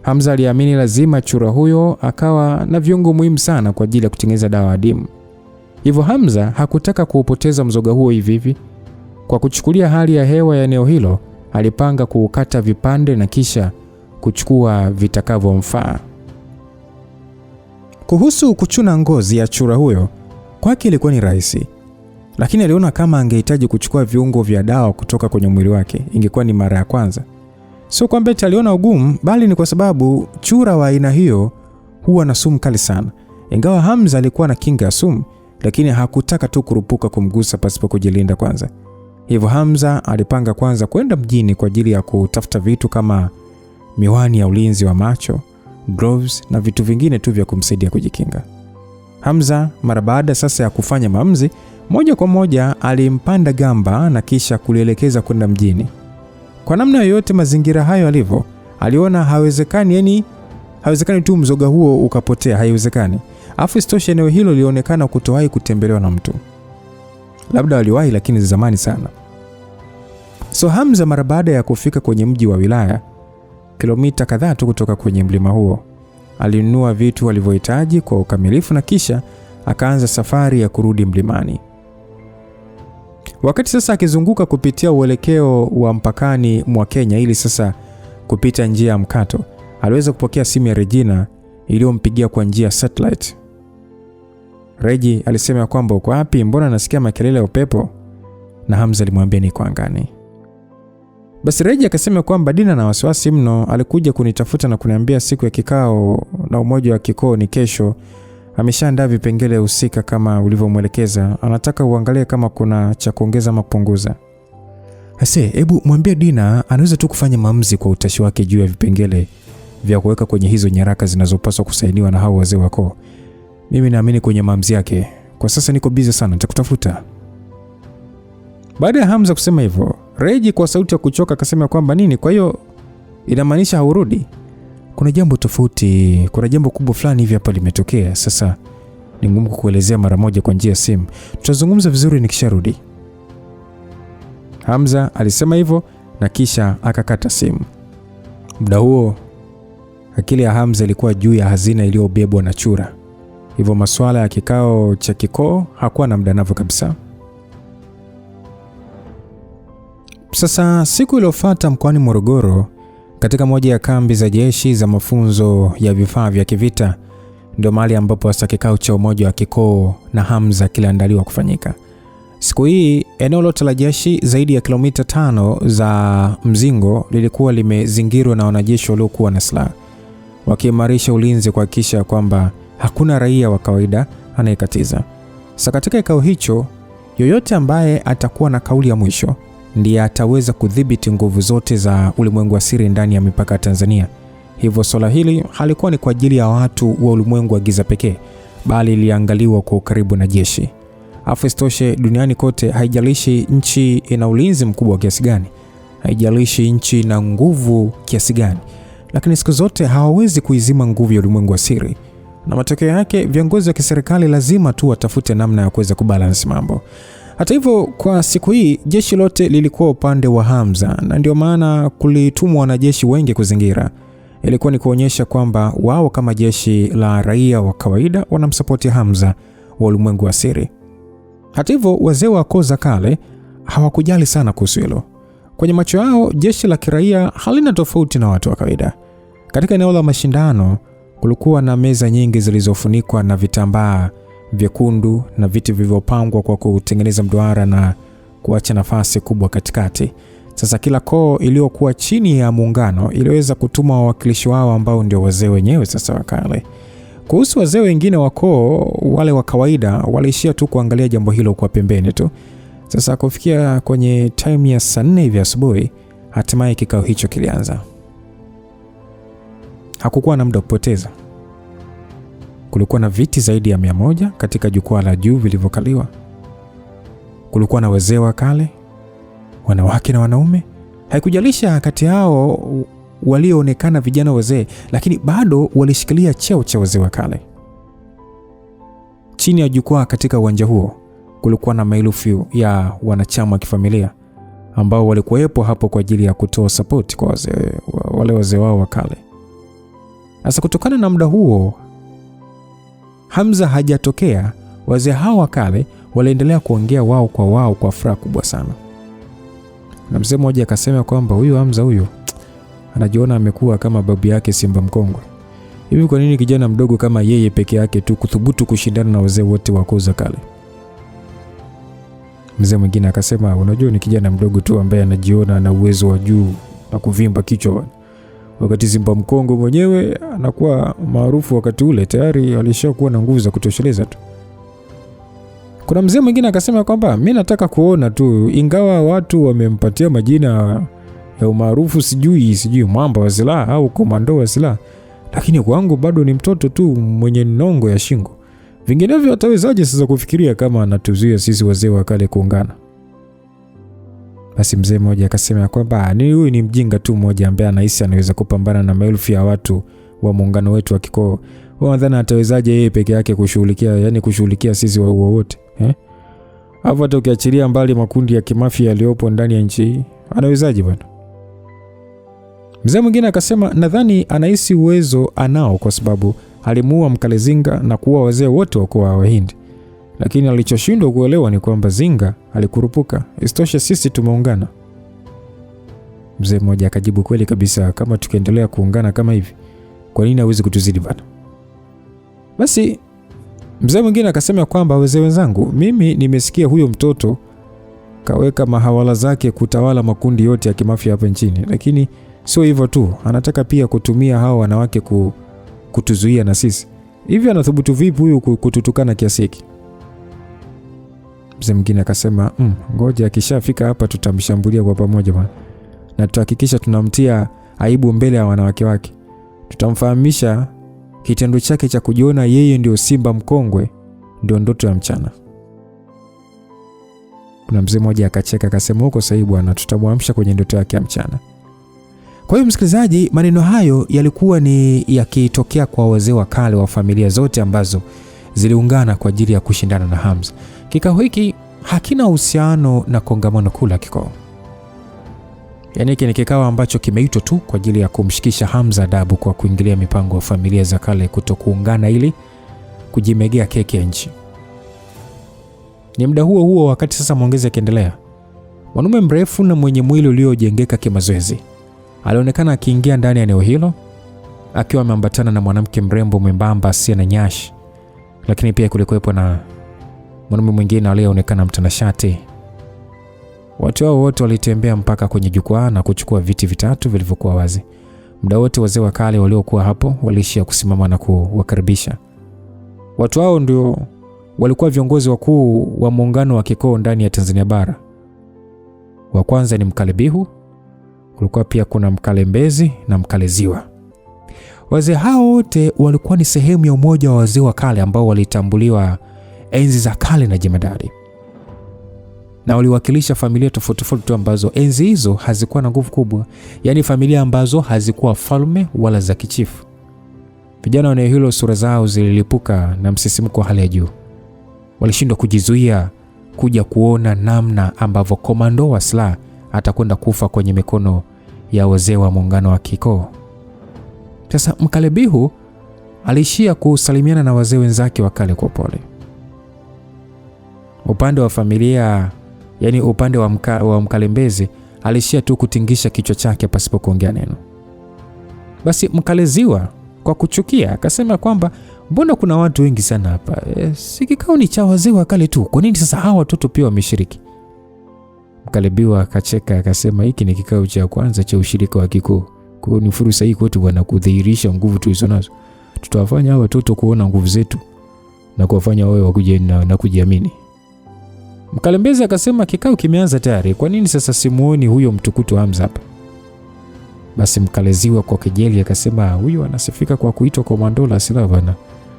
Hamza aliamini lazima chura huyo akawa na viungo muhimu sana kwa ajili ya kutengeneza dawa adimu. Hivyo Hamza hakutaka kuupoteza mzoga huo hivi hivi. Kwa kuchukulia hali ya hewa ya eneo hilo, alipanga kuukata vipande na kisha kuchukua vitakavyomfaa. Kuhusu kuchuna ngozi ya chura huyo, kwake ilikuwa ni rahisi. Lakini aliona kama angehitaji kuchukua viungo vya dawa kutoka kwenye mwili wake, ingekuwa ni mara ya kwanza. Sio kwamba eti aliona ugumu, bali ni kwa sababu chura wa aina hiyo huwa na sumu kali sana. Ingawa Hamza alikuwa na kinga ya sumu, lakini hakutaka tu kurupuka kumgusa pasipo kujilinda kwanza. Hivyo Hamza alipanga kwanza kwenda mjini kwa ajili ya kutafuta vitu kama miwani ya ulinzi wa macho, gloves na vitu vingine tu vya kumsaidia kujikinga. Hamza mara baada sasa ya kufanya maamuzi, moja kwa moja alimpanda gamba na kisha kulielekeza kwenda mjini. Kwa namna yoyote mazingira hayo alivyo, aliona haiwezekani tu mzoga huo ukapotea, haiwezekani. Afu istoshe eneo hilo lilionekana kutowahi kutembelewa na mtu. Labda waliwahi, lakini zamani sana. So Hamza mara baada ya kufika kwenye mji wa wilaya, kilomita kadhaa tu kutoka kwenye mlima huo, alinunua vitu alivyohitaji kwa ukamilifu na kisha akaanza safari ya kurudi mlimani. Wakati sasa akizunguka kupitia uelekeo wa mpakani mwa Kenya ili sasa kupita njia ya mkato, aliweza kupokea simu ya Regina iliyompigia kwa njia satellite. Regi alisema kwamba uko wapi, mbona nasikia makelele ya upepo? Na Hamza alimwambia niko angani. Basi Regi akasema kwamba Dina na wasiwasi mno, alikuja kunitafuta na kuniambia siku ya kikao na umoja wa kikoo ni kesho. Ameshaandaa vipengele husika kama ulivyomwelekeza. Anataka uangalie kama kuna cha kuongeza ama kupunguza. Hebu mwambie Dina anaweza tu kufanya maamuzi kwa utashi wake juu ya vipengele vya kuweka kwenye hizo nyaraka zinazopaswa kusainiwa na hao wazee wako. Mimi naamini kwenye maamuzi yake. Kwa sasa niko busy sana, nitakutafuta. Baada ya Hamza kusema hivyo, Regi kwa sauti ya kuchoka akasema kwamba nini? Kwa hiyo inamaanisha haurudi? Kuna jambo tofauti, kuna jambo kubwa fulani hivi hapa limetokea. Sasa ni ngumu kukuelezea mara moja kwa njia ya simu. Tutazungumza vizuri nikisharudi. Hamza alisema hivyo na kisha akakata simu. Muda huo akili ya Hamza ilikuwa juu ya hazina iliyobebwa na chura. Hivyo masuala ya kikao cha kikoo hakuwa na muda navyo kabisa. Sasa siku iliyofuata mkoani Morogoro, katika moja ya kambi za jeshi za mafunzo ya vifaa vya kivita, ndio mahali ambapo hasa kikao cha umoja wa kikoo na Hamza kiliandaliwa kufanyika. Siku hii eneo lote la jeshi zaidi ya kilomita 5 za mzingo lilikuwa limezingirwa na wanajeshi waliokuwa na silaha, wakiimarisha ulinzi kuhakikisha kwamba hakuna raia wa kawaida anayekatiza. Sasa katika kikao hicho, yoyote ambaye atakuwa na kauli ya mwisho ndiye ataweza kudhibiti nguvu zote za ulimwengu wa siri ndani ya mipaka ya Tanzania. Hivyo swala hili halikuwa ni kwa ajili ya watu wa ulimwengu wa giza pekee, bali liangaliwa kwa ukaribu na jeshi. Afistoshe duniani kote, haijalishi nchi ina ulinzi mkubwa kiasi gani, haijalishi nchi ina nguvu kiasi gani, lakini siku zote hawawezi kuizima nguvu ya ulimwengu wa siri. Na matokeo yake viongozi wa kiserikali lazima tu watafute namna ya kuweza kubalance mambo. Hata hivyo, kwa siku hii jeshi lote lilikuwa upande wa Hamza, na ndio maana kulitumwa wanajeshi wengi kuzingira. Ilikuwa ni kuonyesha kwamba wao kama jeshi la raia wa kawaida wanamsapoti Hamza wa ulimwengu wa siri. Hata hivyo, wazee wa koo za kale hawakujali sana kuhusu hilo. Kwenye macho yao, jeshi la kiraia halina tofauti na watu wa kawaida. Katika eneo la mashindano kulikuwa na meza nyingi zilizofunikwa na vitambaa vyekundu na viti vilivyopangwa kwa kutengeneza mduara na kuacha nafasi kubwa katikati. Sasa kila koo iliyokuwa chini ya muungano iliweza kutuma wawakilishi wao ambao ndio wazee wenyewe sasa wakale. Kuhusu wazee wengine wa koo, wale wa kawaida waliishia tu kuangalia jambo hilo kwa pembeni tu. Sasa kufikia kwenye time ya saa 4 hivi asubuhi, hatimaye kikao hicho kilianza. hakukuwa na muda kupoteza. Kulikuwa na viti zaidi ya 100 katika jukwaa la juu vilivyokaliwa. Kulikuwa na wazee wa kale, wanawake na wanaume. Haikujalisha kati hao walioonekana vijana wazee, lakini bado walishikilia cheo cha wazee wa kale. Chini ya jukwaa katika uwanja huo kulikuwa na maelfu ya wanachama wa kifamilia ambao walikuwepo hapo kwa ajili ya kutoa support kwa wale wazee wao wa kale. Sasa kutokana na muda huo Hamza hajatokea, wazee hao wa kale waliendelea kuongea wao kwa furaha kubwa sana. Na mzee mmoja akasema kwamba huyu Hamza huyu anajiona amekuwa kama babu yake Simba Mkongwe. Hivi kwa nini kijana mdogo kama yeye peke yake tu kuthubutu kushindana na wazee wote wa koo za kale? Mzee mwingine akasema, unajua ni kijana mdogo tu ambaye anajiona na uwezo wa juu na kuvimba kichwa bwana. Wakati Simba Mkongwe mwenyewe anakuwa maarufu wakati ule tayari alishakuwa na nguvu za kutosheleza tu. Kuna mzee mwingine akasema kwamba mimi nataka kuona tu, ingawa watu wamempatia majina ya umaarufu sijui mwamba wa silaha au komando wa silaha, lakini kwangu bado ni mtoto tu mwenye nongo ya shingo. Vinginevyo atawezaje sasa kufikiria kama anatuzuia sisi wazee wa kale kuungana? Basi mzee mmoja akasema kwamba huyu ni mjinga tu mmoja ambaye anahisi anaweza kupambana na maelfu ya watu wa muungano wetu wa kikoo. Wanadhani atawezaje yeye peke yake kushughulikia sisi wote? Hapo hata ukiachilia mbali makundi ya kimafia yaliyopo ndani ya nchi hii, anawezaje bwana? Mzee mwingine akasema nadhani anahisi uwezo anao kwa sababu alimuua Mkale Zinga na kuua wazee wote wa ukoo wa Wahindi. Lakini alichoshindwa kuelewa ni kwamba Zinga alikurupuka. Isitoshe sisi tumeungana. Mzee mmoja akajibu, kweli kabisa, kama tukiendelea kuungana kama hivi, kwa nini hawezi kutuzidi bana? Basi mzee mwingine akasema kwamba wazee wenzangu, mimi nimesikia huyo mtoto kaweka mahawala zake kutawala makundi yote ya kimafia hapa nchini, lakini sio hivyo tu, anataka pia kutumia hao wanawake kutuzuia na sisi. Hivi anathubutu vipi huyu kututukana kiasi hiki? Mzee mwingine akasema, ngoja akishafika hapa tutamshambulia kwa pamoja bwana. Na tutahakikisha tunamtia aibu mbele ya wanawake wake. Tutamfahamisha kitendo chake cha kujiona yeye ndio Simba Mkongwe ndio ndoto ya mchana. Kuna mzee mmoja akacheka akasema, uko sahihi bwana, tutamwamsha kwenye ndoto yake ya mchana. Kwa hiyo msikilizaji, maneno hayo yalikuwa ni yakitokea kwa wazee wa kale wa familia zote ambazo ziliungana kwa ajili ya kushindana na Hamza. Kikao hiki hakina uhusiano na kongamano kuu la kikoo. Yaani hiki ni kikao ambacho kimeitwa tu kwa ajili ya kumshikisha Hamza adabu kwa kuingilia mipango ya familia za kale kutokuungana ili kujimegea keki ya nchi. Ni muda huo wakati sasa maongezi yakiendelea, mwanaume mrefu na mwenye mwili uliojengeka kimazoezi alionekana akiingia ndani ya eneo hilo akiwa ameambatana na mwanamke mrembo mwembamba asiye na nyashi. Lakini pia kulikuwepo na mwanaume mwingine aliyeonekana mtanashati. Watu hao wote walitembea mpaka kwenye jukwaa na kuchukua viti vitatu vilivyokuwa wazi. Muda wote wazee wa kale waliokuwa hapo walishia kusimama na kuwakaribisha. Watu hao ndio walikuwa viongozi wakuu wa muungano wa kikoo ndani ya Tanzania bara. Wa kwanza ni Mkale Bihu, kulikuwa pia kuna Mkale Mbezi na Mkale Ziwa. Wazee hao wote walikuwa ni sehemu ya umoja wa wazee wa kale ambao walitambuliwa enzi za kale na jemadari. Na waliwakilisha familia tofauti ambazo enzi hizo hazikuwa na nguvu kubwa, yani familia ambazo hazikuwa falme wala za kichifu. Vijana wa eneo hilo sura zao zililipuka na msisimko wa hali ya juu. Walishindwa kujizuia kuja kuona namna ambavyo komando wa silaha atakwenda kufa kwenye mikono ya wazee wa muungano wa kikoo. Sasa Mkale Bihu alishia kusalimiana na wazee wenzake wa kale kwa pole. Upande wa familia, yani upande wa Mkale Mbezi, alishia tu kutingisha kichwa chake pasipo kuongea neno. Basi Mkale Ziwa kwa kuchukia akasema kwamba mbona kuna watu wengi sana hapa? Si kikao ni cha wazee wa kale tu, kwa nini sasa hawa watoto pia wameshiriki? Mkale Bihu akacheka akasema hiki ni kikao cha kwanza cha ushirika wa kikoo. Kwa ni fursa hii kwetu bwana kudhihirisha nguvu tulizonazo. Tutawafanya hawa watoto kuona nguvu zetu na kuwafanya wao wakuje na kujiamini. Mkale Mbezi akasema kikao kimeanza tayari, kwa nini sasa simuoni huyo mtukutu Hamza hapa? Basi Mkaleziwa kwa kejeli akasema, huyu anasifika kwa kuitwa komando la silaha bana,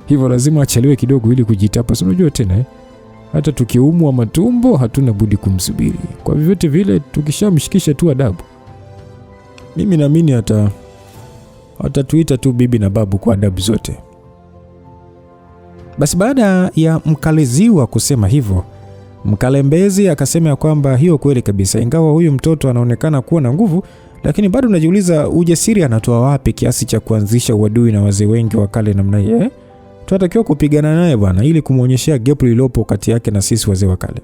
hivyo lazima achelewe kidogo ili kujitapa. Si unajua tena hata tukiumwa matumbo hatuna budi kumsubiri. Kwa vyovyote vile tukishamshikisha tu adabu, mimi naamini atatuita tu bibi na babu kwa adabu zote. Basi baada ya Mkaleziwa kusema hivyo, Mkalembezi akasema ya kwamba hiyo kweli kabisa, ingawa huyu mtoto anaonekana kuwa na nguvu, lakini bado najiuliza ujasiri anatoa wapi kiasi cha kuanzisha uadui na wazee wengi wa kale namna hii. Tunatakiwa kupigana naye bwana, ili kumuonyeshia gap lililopo kati yake na sisi wazee wa kale.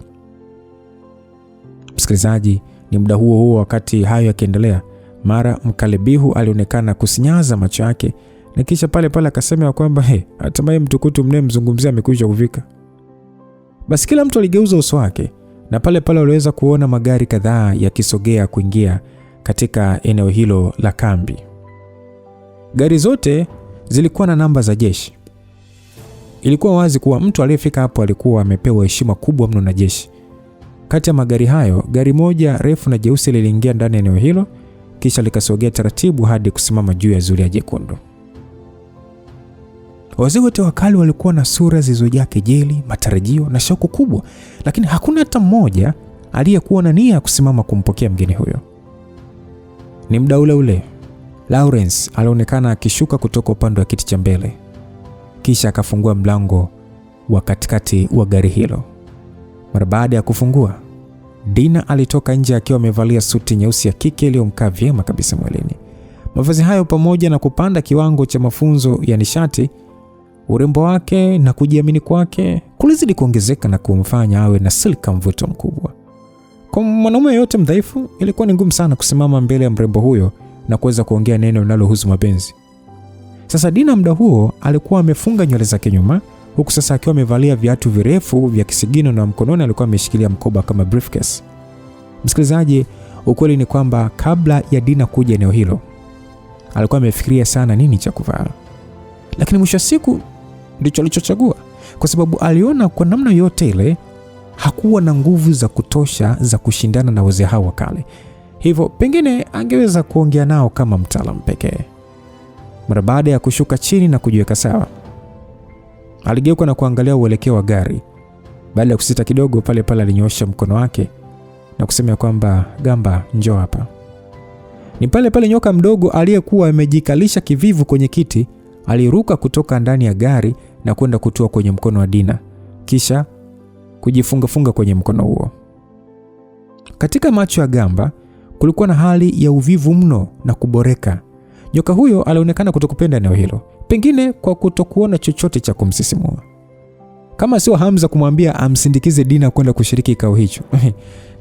Msikilizaji, ni muda huo wakati hayo yakiendelea, mara Mkalebihu alionekana kusinyaza macho yake, na kisha pale akasema ya kwamba hatimaye mtukutu mzungumzia amekwisha kufika. Basi kila mtu aligeuza uso wake, na pale waliweza kuona magari kadhaa yakisogea kuingia katika eneo hilo la kambi. Gari zote zilikuwa na namba za jeshi. Ilikuwa wazi kuwa mtu aliyefika hapo alikuwa amepewa heshima kubwa mno na jeshi. Kati ya magari hayo, gari moja refu na jeusi liliingia ndani ya eneo hilo, kisha likasogea taratibu hadi kusimama juu ya zulia jekundu. Wazee wote wakali walikuwa na sura zilizojaa kejeli, matarajio na shauku kubwa, lakini hakuna hata mmoja aliyekuwa na nia ya kusimama kumpokea mgeni huyo. Ni muda ule Lawrence alionekana akishuka kutoka upande wa kiti cha mbele, kisha akafungua mlango wa katikati wa gari hilo. Mara baada ya kufungua, Dina alitoka nje akiwa amevalia suti nyeusi ya kike iliyomkaa vyema kabisa mwilini. Mavazi hayo pamoja na kupanda kiwango cha mafunzo ya nishati, urembo wake na kujiamini kwake kulizidi kuongezeka na kumfanya awe na silka mvuto mkubwa. Kwa mwanaume yote mdhaifu, ilikuwa ni ngumu sana kusimama mbele ya mrembo huyo na kuweza kuongea neno linalohusu mapenzi. Sasa Dina muda huo alikuwa amefunga nywele zake nyuma, huku sasa akiwa amevalia viatu virefu vya kisigino na mkononi alikuwa ameshikilia mkoba kama briefcase. Msikilizaji, ukweli ni kwamba kabla ya Dina kuja eneo hilo, alikuwa amefikiria sana nini cha kuvaa. Lakini mwisho siku ndicho alichochagua, kwa sababu aliona kwa namna yote ile hakuwa na nguvu za kutosha za kushindana na wazee hao wa kale. Hivyo pengine angeweza kuongea nao kama mtaalamu pekee. Mara baada ya kushuka chini na kujiweka sawa, aligeuka na kuangalia uelekeo wa gari. Baada ya kusita kidogo, pale alinyosha mkono wake na kusema kwamba, Gamba, njoo hapa. Ni pale nyoka mdogo aliyekuwa amejikalisha kivivu kwenye kiti aliruka kutoka ndani ya gari na kwenda kutua kwenye mkono wa Dina, kisha kujifunga kwenye mkono huo. Katika macho ya Gamba kulikuwa na hali ya uvivu mno na kuboreka. Nyoka huyo alionekana kutokupenda eneo hilo, pengine kwa kutokuona chochote cha kumsisimua. Kama sio Hamza kumwambia amsindikize Dina kwenda kushiriki kikao hicho,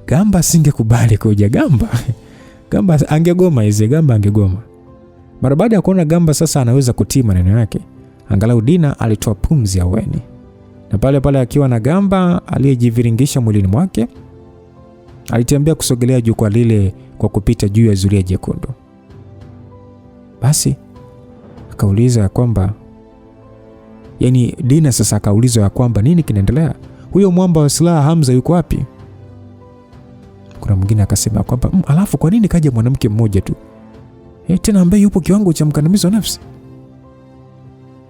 Gamba asingekubali kuja. Gamba angegoma Gamba angegoma. Mara baada ya kuona Gamba sasa anaweza kutii maneno yake, angalau Dina alitoa pumzi ya weni. Na pale akiwa na Gamba aliyejiviringisha mwilini mwake, alitembea kusogelea jukwaa lile kwa kupita juu ya zulia jekundu. Basi akauliza kwamba Dina sasa akaulizwa ya kwamba nini kinaendelea, huyo mwamba wa silaha Hamza yuko wapi? Kuna mwingine akasema kwamba alafu kwa nini kaja mwanamke mmoja tu, tena ambaye yupo kiwango cha mkandamizo wa nafsi?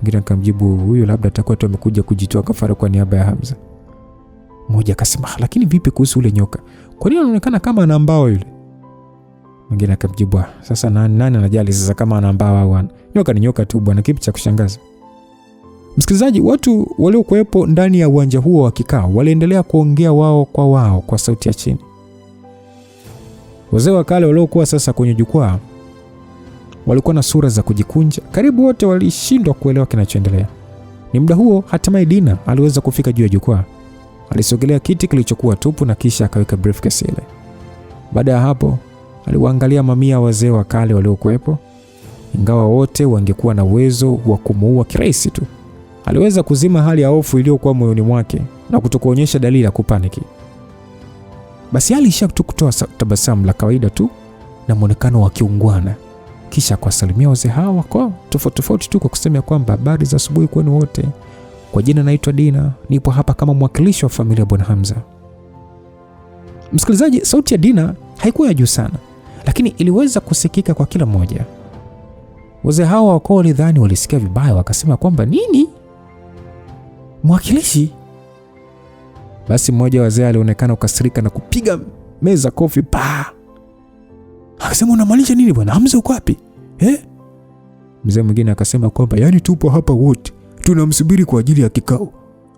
Mwingine akamjibu, huyo labda atakuwa tu amekuja kujitoa kafara kwa niaba ya Hamza. Mmoja akasema, lakini vipi kuhusu ule nyoka, kwa nini anaonekana kama ana mbao yule? Mwingine akamjibu, sasa nani anajali sasa kama ana mbao au nyoka? Ni nyoka tu bwana, kipi cha kushangaza? Msikilizaji, watu waliokuwepo ndani ya uwanja huo wa kikao waliendelea kuongea wao kwa sauti ya chini. Wazee wa kale waliokuwa sasa kwenye jukwaa walikuwa na sura za kujikunja, karibu wote walishindwa kuelewa kinachoendelea. Ni muda huo hatimaye Dina aliweza kufika juu ya jukwaa. Alisogelea kiti kilichokuwa tupu na kisha akaweka briefcase ile. Baada ya hapo, aliwaangalia mamia wazee wa kale waliokuwepo. Ingawa wote wangekuwa na uwezo wa kumuua kirahisi tu, aliweza kuzima hali ya hofu iliyokuwa moyoni mwake na kutokuonyesha dalili ya kupaniki. Basi alisha kutoa tabasamu la kawaida tu na muonekano wa kiungwana, kisha kuwasalimia wazee hao kwa tofauti tu kwa kusema kwamba, habari za asubuhi kwenu wote. Kwa jina naitwa Dina, nipo hapa kama mwakilishi wa familia Bwana Hamza. Msikilizaji, sauti ya Dina haikuwa ya juu sana, lakini iliweza kusikika kwa kila mmoja. Wazee hao wa ukoo walidhani walisikia vibaya, wakasema kwamba nini? Mwakilishi? Basi mmoja wa wazee alionekana kukasirika na kupiga meza kofi pa. Akasema, unamaanisha nini bwana? Hamza uko wapi? Mzee mwingine akasema kwamba yani tupo hapa wote, tunamsubiri kwa ajili ya kikao.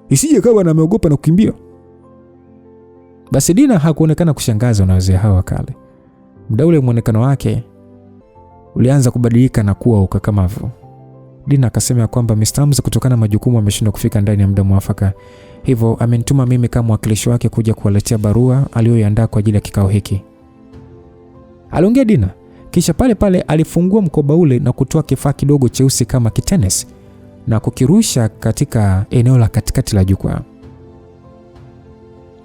Isije kawa na ameogopa na kukimbia. Basi Dina hakuonekana kushangazwa na wazee hao wakale. Muda ule muonekano wake ulianza kubadilika na kuwa ukakamavu. Dina akasema kwamba Mr. Hamza kutokana na majukumu ameshindwa kufika ndani ya muda mwafaka. Hivyo amenituma mimi kama mwakilishi wake kuja kuwaletea barua aliyoiandaa kwa ajili ya kikao hiki. Aliongea Dina, kisha pale pale alifungua mkoba ule na kutoa kifaa kidogo cheusi kama kitenesi na kukirusha katika eneo la katikati la jukwaa.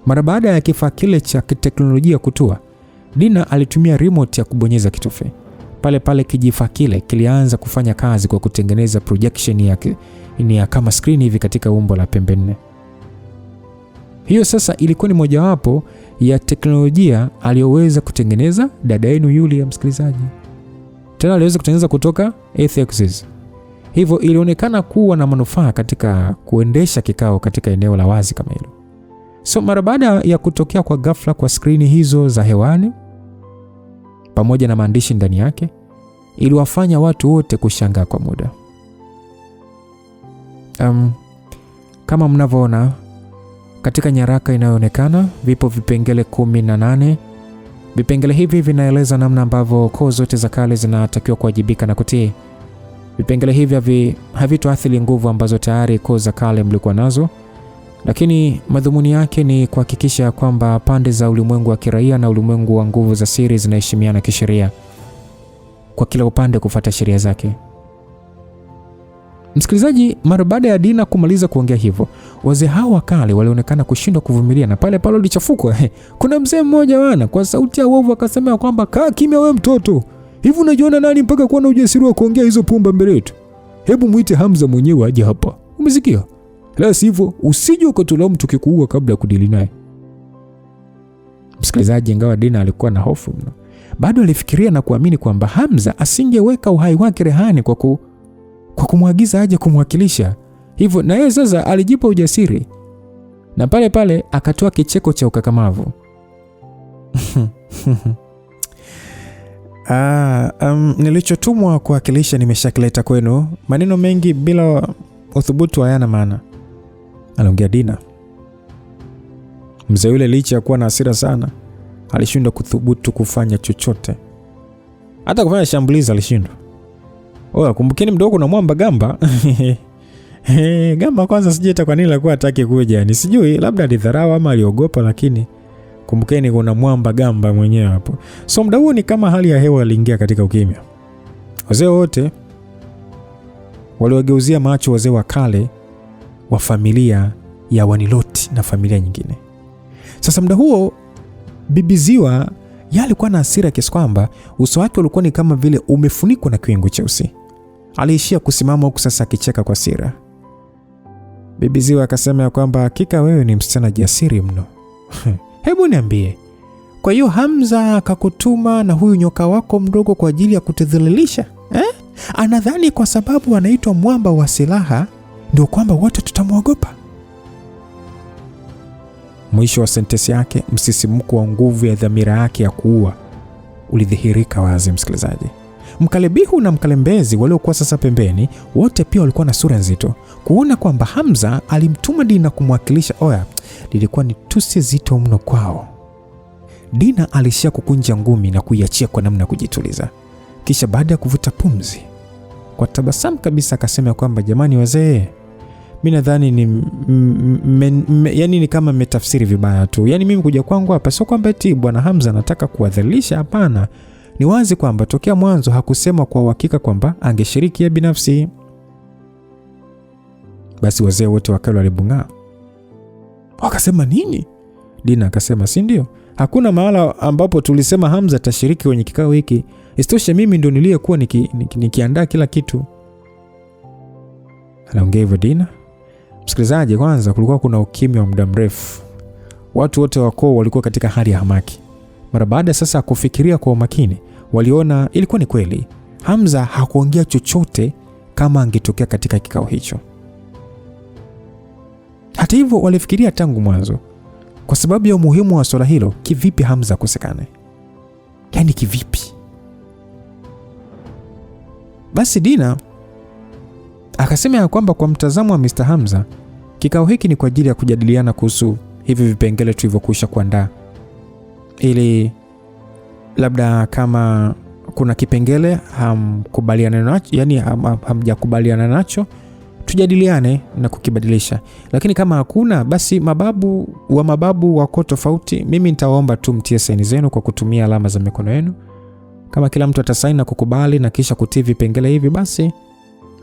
Mara baada ya kifaa kile cha kiteknolojia kutua, Dina alitumia remote ya kubonyeza kitufe. Pale pale kijifaa kile kilianza kufanya kazi kwa kutengeneza projection ya kama screen hivi katika umbo la pembe nne. Hiyo sasa ilikuwa ni mojawapo ya teknolojia aliyoweza kutengeneza dada yenu Yulia, msikilizaji. Tena aliweza kutengeneza kutoka Athexis. Hivyo ilionekana kuwa na manufaa katika kuendesha kikao katika eneo la wazi kama hilo. So mara baada ya kutokea kwa ghafla kwa skrini hizo za hewani pamoja na maandishi ndani yake, iliwafanya watu wote kushangaa kwa muda. Kama mnavyoona katika nyaraka inayoonekana, vipo vipengele 18. Vipengele hivi vinaeleza namna ambavyo koo zote za kale zinatakiwa kuwajibika na kutii. Vipengele hivi havitoathiri nguvu ambazo tayari koo za kale mlikuwa nazo, lakini madhumuni yake ni kuhakikisha kwamba pande za ulimwengu wa kiraia na ulimwengu wa nguvu za siri zinaheshimiana kisheria, kwa kila upande kufuata sheria zake. Msikilizaji, mara baada ya Dina kumaliza kuongea hivyo, wazee hao wa kale walionekana kushindwa kuvumilia na pale pale ulichafukwa. Kuna mzee mmoja wana kwa sauti ya uovu akasema kwamba kaa kimya wewe mtoto. Hivi unajiona nani mpaka kuwa na ujasiri wa kuongea hizo pumba mbele yetu? Hebu muite Hamza mwenyewe aje hapa. Umesikia? La sivyo usije ukatulaumu tukikuua kabla ya kudili naye. Msikilizaji, ingawa Dina alikuwa na hofu mno, bado alifikiria na kuamini kwamba Hamza asingeweka uhai wake rehani kwa kumwagiza aje kumwakilisha. Hivyo na yeye sasa alijipa ujasiri na pale pale akatoa kicheko cha ukakamavu. Nilichotumwa kuwakilisha nimeshakileta kwenu. Maneno mengi bila uthubutu hayana maana, aliongea Dina. Mzee yule licha ya kuwa na hasira sana, alishindwa kuthubutu kufanya chochote. Hata kufanya shambulizi alishindwa. Kumbukeni mdogo na mwamba Gamba. Gamba kwanza sijui kwa nini alikuwa hataki kuja. Ni sijui labda alidharau ama aliogopa, lakini kumbukeni kuna mwamba Gamba mwenyewe hapo. So muda huo ni kama hali ya hewa iliingia katika ukimya. Wazee wote waliwageuzia macho wazee wa kale wa familia ya Waniloti na familia nyingine. Sasa muda huo Bibi Ziwa alikuwa na hasira kiasi kwamba uso wake ulikuwa ni kama vile umefunikwa na kiwingu cheusi. Aliishia kusimama huku sasa akicheka kwa hasira. Bibi Ziwa akasema kwamba hakika wewe ni msichana jasiri mno. Hebu niambie, kwa hiyo Hamza akakutuma na huyu nyoka wako mdogo kwa ajili ya kutudhalilisha? Anadhani kwa sababu anaitwa mwamba wa silaha ndio kwamba wote tutamwogopa? Mwisho wa sentensi yake, msisimko wa nguvu ya dhamira yake ya kuua ulidhihirika wazi, msikilizaji. Mkalebihu na Mkalembezi waliokuwa sasa pembeni, wote pia walikuwa na sura nzito. Kuona kwamba Hamza alimtuma Dina kumwakilisha lilikuwa ni tusi zito mno kwao. Dina alishia kukunja ngumi na kuiachia kwa namna kujituliza. Kisha baada ya kuvuta pumzi, kwa tabasamu kabisa akasema kwamba jamani wazee, mimi nadhani ni kama mmetafsiri vibaya tu. Yaani mimi kuja kwangu hapa sio kwamba eti bwana Hamza anataka kuwadhalilisha, hapana. Ni wazi kwamba tokea mwanzo hakusema kwa uhakika kwamba angeshiriki yeye binafsi. Basi wazee wote wakali walibungaa. Wakasema nini? Dina akasema si ndio? Hakuna mahala ambapo tulisema Hamza atashiriki kwenye kikao hiki. Isitoshe mimi ndo niliyekuwa nikiandaa kila kitu. Anaongea hivyo Dina. Msikilizaji, kwanza kulikuwa kuna ukimya wa muda mrefu. Watu wote wa koo walikuwa katika hali ya hamaki. Mara baada sasa kufikiria kwa umakini, waliona ilikuwa ni kweli. Hamza hakuongea chochote kama angetokea katika kikao hicho. Hata hivyo walifikiria tangu mwanzo, kwa sababu ya umuhimu wa swala hilo, kivipi Hamza akosekane? Yaani kivipi? Basi Dina akasema ya kwamba kwa mtazamo wa Mr. Hamza, kikao hiki ni kwa ajili ya kujadiliana kuhusu hivi vipengele tulivyokwisha kuandaa, ili labda kama kuna kipengele hamkubaliana nacho, yani hamjakubaliana nacho, tujadiliane na kukibadilisha. Lakini kama hakuna, basi mababu wako tofauti, mimi nitaomba tu mtie saini zenu kwa kutumia alama za mikono yenu. Kama kila mtu atasaini na kukubali na kisha kutii vipengele hivi, basi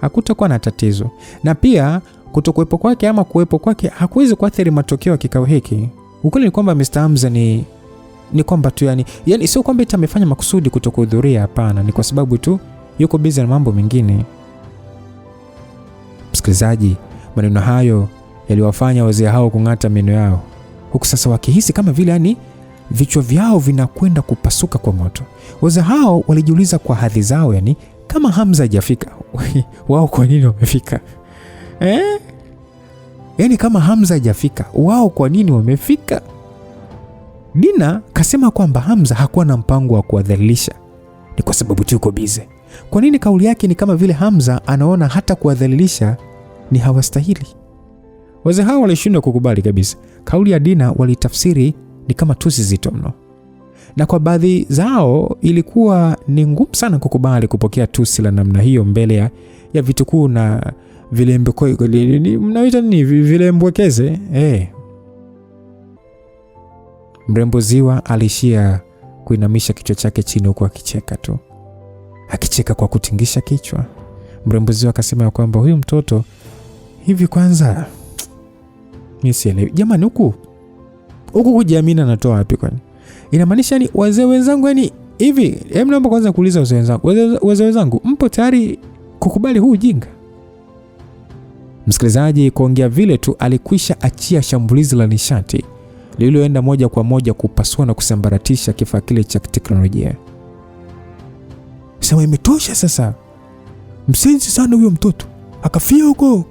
hakutakuwa na tatizo. Na pia kutokuwepo kwake ama kuwepo kwake hakuwezi kuathiri matokeo ya kikao hiki. Ukweli ni kwamba Mr. Hamza ni kwamba tu yani sio kwamba eti amefanya makusudi kutokuhudhuria, hapana, ni kwa sababu tu yuko busy na mambo mengine. Msikilizaji, maneno hayo yaliwafanya wazee hao kung'ata meno yao, huku sasa wakihisi kama vile vichwa vyao vinakwenda kupasuka kwa moto. Wazee hao walijiuliza kwa hadhi zao, kama Hamza hajafika, wao kwa nini wamefika? Kama Hamza hajafika, wao kwa nini wamefika? Dina kasema kwamba Hamza hakuwa na mpango wa kuwadhalilisha, ni kwa sababu tu yuko busy. Kwa nini? Kauli yake ni kama vile Hamza anaona hata kuwadhalilisha ni hawastahili. Wazee hao walishindwa kukubali kabisa. Kauli ya Dina walitafsiri ni kama tusi zito mno, na kwa baadhi zao ilikuwa ni ngumu sana kukubali kupokea tusi la namna hiyo mbele ya vitukuu na vilembwekeze. Mrembo Ziwa alishia kuinamisha kichwa chake chini huku akicheka tu, akicheka kwa kutingisha kichwa. Mrembo Ziwa akasema kwamba huyu mtoto hivi, kwanza mimi sielewi jamani, huku kujiamini anatoa wapi? Kwani inamaanisha wazee wenzangu hivi? Naomba kwanza kuuliza wazee wenzangu, mpo tayari kukubali huu ujinga? Msikilizaji, kuongea vile tu alikwisha achia shambulizi la nishati lililoenda moja kwa moja kupasua na kusambaratisha kifaa kile cha teknolojia. Sema imetosha sasa. Msenzi sana huyo mtoto. Akafia huko.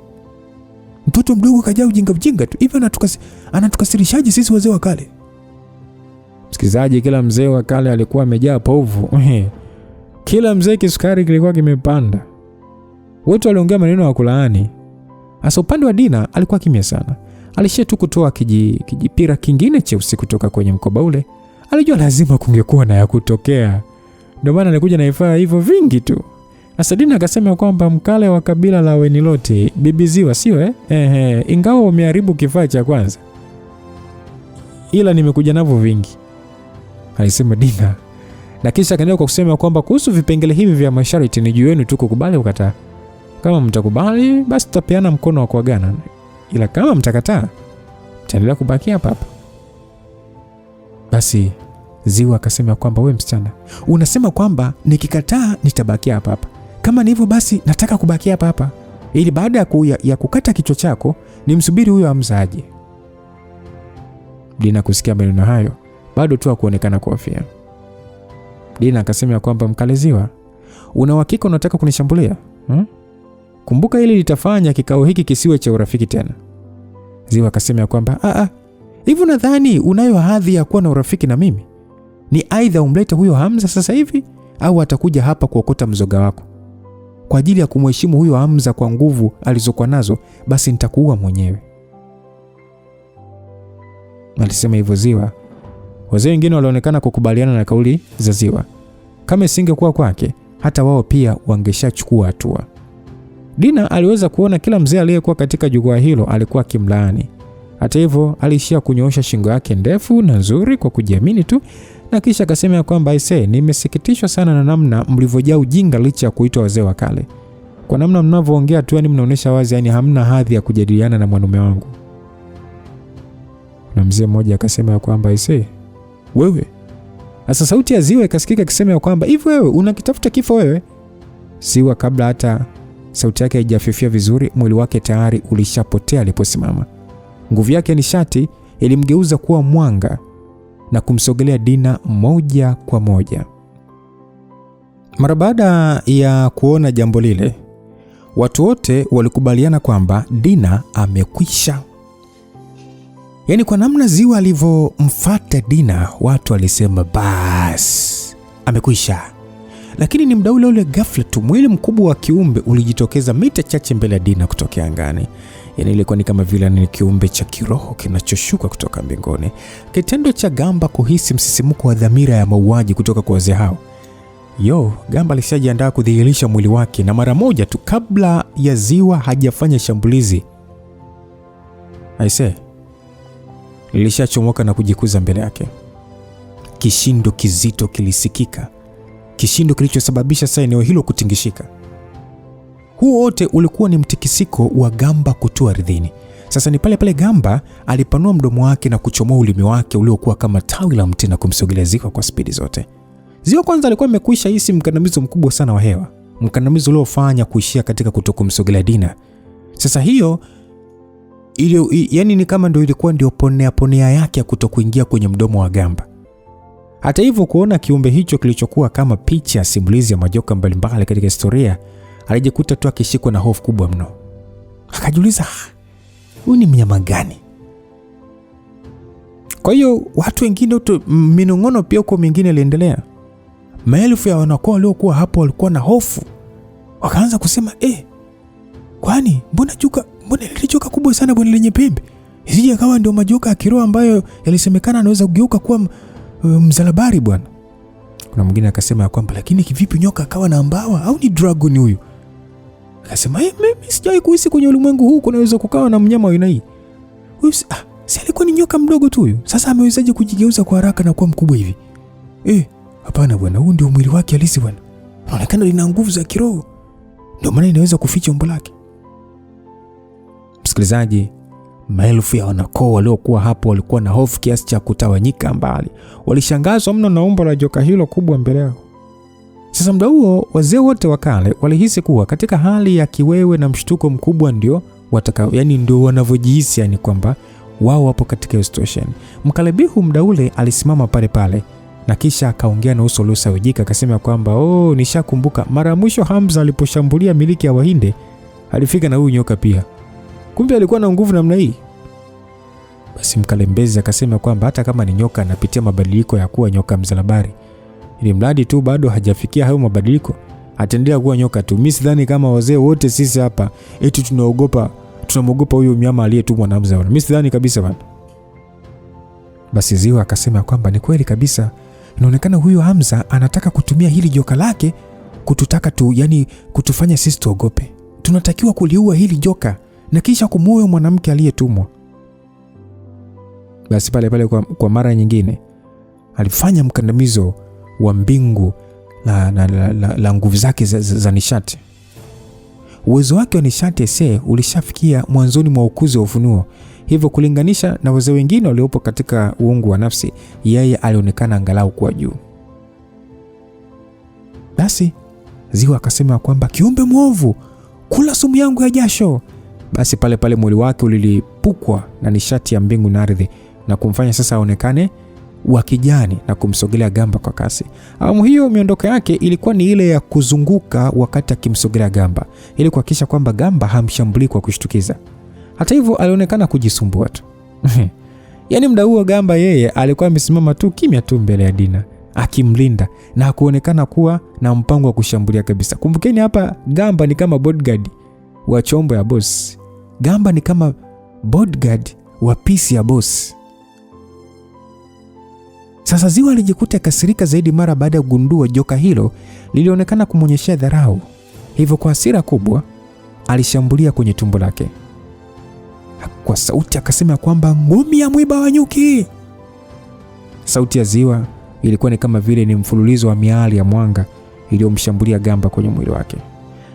Mtoto mdogo kajaa ujinga tu. Hivi anatukasirishaje sisi wazee wa kale? Msikilizaji, kila mzee wa kale alikuwa amejaa povu. Kila mzee kisukari kilikuwa kimepanda. Wote waliongea maneno ya kulaani. Asa upande wa Dina alikuwa kimya sana. Alishia tu kutoa kijipira kingine cheusi kutoka kwenye mkoba ule. Alijua lazima kungekuwa na ya kutokea, ndio maana alikuja na vifaa hivyo vingi tu. Asa Dina akasema kwamba mkale wa kabila la Weniloti, Bibi Ziwa, sio ingawa umeharibu kifaa cha kwanza, ila nimekuja navyo vingi, alisema Dina. Na kisha akaendelea kwa kusema kwamba kuhusu vipengele hivi vya masharti ni juu yenu tu kukubali au kukataa. Kama mtakubali, basi tutapeana mkono wa kuagana, ila kama mtakataa, mtaendelea kubaki hapa. Basi Ziwa akasema kwamba wewe msichana, unasema kwamba nikikataa nitabaki hapa. Kama ni hivyo basi nataka kubaki hapa ili baada ya kukata kichwa chako nimsubiri huyo Hamza aje. Dina kusikia maneno hayo bado tu hakuonekana kuhofia. Dina akasema kwamba mkale Ziwa, una uhakika unataka kunishambulia? Kumbuka hili litafanya kikao hiki kisiwe cha urafiki tena. Ziwa akasema kwamba hivi nadhani unayo hadhi ya kuwa na urafiki na mimi? Ni aidha umlete huyo Hamza sasa hivi au atakuja hapa kuokota mzoga wako. Kwa ajili ya kumheshimu huyo Hamza kwa nguvu alizokuwa nazo, basi nitakuua mwenyewe. Alisema hivyo Ziwa. Wazee wengine walionekana kukubaliana na kauli za Ziwa. Kama isingekuwa kwake, hata wao pia wangeshachukua hatua. Dina aliweza kuona kila mzee aliyekuwa katika jukwaa hilo alikuwa kimlaani. Hata hivyo alishia kunyoosha shingo yake ndefu na nzuri kwa kujiamini tu, na kisha akasema kwamba nimesikitishwa sana na namna mlivyojaa ujinga licha ya kuitwa wazee wa kale. Kwa namna mnavyoongea tu mnaonesha wazi hamna hadhi ya kujadiliana na mwanaume wangu. Na mzee mmoja akasema kwamba wewe. Sasa sauti ya Ziwa ikasikika akisema kwamba hivi wewe unakitafuta kifo wewe? Ziwa kabla hata sauti yake haijafifia vizuri, mwili wake tayari ulishapotea aliposimama. Nguvu yake nishati ilimgeuza kuwa mwanga na kumsogelea Dina moja kwa moja. Mara baada ya kuona jambo lile, watu wote walikubaliana kwamba Dina amekwisha. Yaani kwa namna Ziwa alivyomfuata Dina, watu walisema bas, amekwisha. Lakini ni muda ule ule ghafla tu mwili mkubwa wa kiumbe ulijitokeza mita chache mbele ya Dina kutokea angani. Yaani ilikuwa ni kama vile ni kiumbe cha kiroho kinachoshuka kutoka mbinguni. Kitendo cha Gamba kuhisi msisimuko wa dhamira ya mauaji kutoka kwa wazee hao. Gamba alishajiandaa kudhihirisha mwili wake, na mara moja tu kabla ya Ziwa hajafanya shambulizi, aise, lilishachomoka na kujikuza mbele yake. Kishindo kizito kilisikika, kishindo kilichosababisha sasa eneo hilo kutingishika. Huo wote ulikuwa ni mtikisiko wa Gamba kutua ardhini. Sasa ni pale pale Gamba alipanua mdomo wake na kuchomoa ulimi wake uliokuwa kama tawi la mti na kumsogelea Ziwa kwa spidi zote. Ziwa kwanza alikuwa amekwisha hisi mkandamizo mkubwa sana wa hewa, mkandamizo uliofanya kuishia katika kutokumsogelea Dina. Sasa hiyo yani ni kama ndio ilikuwa ndio ponea yake ya kutokuingia kwenye mdomo wa Gamba. Hata hivyo, kuona kiumbe hicho kilichokuwa kama picha ya simulizi ya majoka mbalimbali katika historia, alijikuta tu akishikwa na hofu kubwa mno. Akajiuliza, huyu ni mnyama gani? Kwa hiyo watu wengine minong'ono pia huko mingine iliendelea. Maelfu ya wanakoa waliokuwa hapo walikuwa na hofu. Wakaanza kusema, kwani mbona ile joka kubwa sana bwana lenye pembe? Isije kawa ndio majoka ya kiroho ambayo yalisemekana anaweza kugeuka kuwa mzalabari bwana. Kuna mwingine akasema kwamba lakini kivipi nyoka akawa na mbawa, au ni dragon huyu? Akasema mimi sijawahi kuhisi kwenye ulimwengu huu kunaweza kukawa na mnyama wa aina hii. Huyu si alikuwa ni nyoka mdogo tu huyu. Sasa amewezaje kujigeuza kwa haraka na kuwa mkubwa hivi? Hapana bwana, huu ndio mwili wake halisi bwana. Inaonekana lina nguvu za kiroho. Ndio maana inaweza kuficha umbo lake. Msikilizaji, maelfu ya wanakoo waliokuwa hapo walikuwa na hofu kiasi cha kutawanyika mbali. Walishangazwa mno na umbo la joka hilo kubwa mbele yao. Sasa muda huo wazee wote wa kale walihisi kuwa katika hali ya kiwewe na mshtuko mkubwa ndio ndio wanavyojihisi, yani kwamba wao wapo katika situation. Mkalebihu muda ule alisimama pale pale na kisha akaongea na uso uliosawijika, akasema kwamba nishakumbuka mara mwisho Hamza aliposhambulia miliki ya Wahinde alifika na huyu nyoka pia. Kumbe alikuwa na nguvu namna hii. Basi Mkalembezi akasema kwamba hata kama ni nyoka anapitia mabadiliko ya kuwa nyoka mzalabari, ili mradi tu bado hajafikia hayo mabadiliko, ataendelea kuwa nyoka tu. Mimi sidhani kama wazee wote sisi hapa eti tunamogopa huyo mnyama aliyetumwa na Hamza. Mimi sidhani kabisa bwana. Basi Ziwa akasema kwamba ni kweli kabisa. Inaonekana huyo Hamza anataka kutumia hili joka lake kututaka kutufanya sisi tuogope. Tunatakiwa kuliua hili joka na kisha kumuoa mwanamke aliyetumwa. Basi pale pale kwa mara nyingine alifanya mkandamizo wa mbingu la nguvu zake za nishati. Uwezo wake wa nishati ulishafikia mwanzoni mwa ukuzi wa ufunuo. Hivyo kulinganisha na wazee wengine waliopo katika uungu wa nafsi, yeye alionekana angalau kuwa juu. Basi Ziwa akasema kwamba kiumbe mwovu, kula sumu yangu ya jasho. Basi pale pale mwili wake ulilipukwa na nishati ya mbingu na ardhi na kumfanya sasa aonekane wa kijani na kumsogelea Gamba kwa kasi. Awamu hiyo miondoko yake ilikuwa ni ile ya kuzunguka wakati akimsogelea Gamba ili kuhakikisha kwamba Gamba hamshambulii kwa kushtukiza. Hata hivyo alionekana kujisumbua tu. Yaani muda huo Gamba yeye alikuwa amesimama tu kimya tu mbele ya Dina akimlinda na hakuonekana kuwa na mpango wa kushambulia kabisa. Kumbukeni hapa Gamba ni kama bodyguard wa chombo ya boss. Gamba ni kama bodyguard wa pisi ya boss. Sasa Ziwa alijikuta kasirika zaidi mara baada ya kugundua joka hilo lilionekana kumonyeshia dharau. Hivyo kwa hasira kubwa alishambulia kwenye tumbo lake. Kwa sauti akasema kwamba ngumi ya mwiba wa nyuki. Sauti ya Ziwa ilikuwa ni kama vile ni mfululizo wa miali ya mwanga iliyomshambulia Gamba kwenye mwili wake.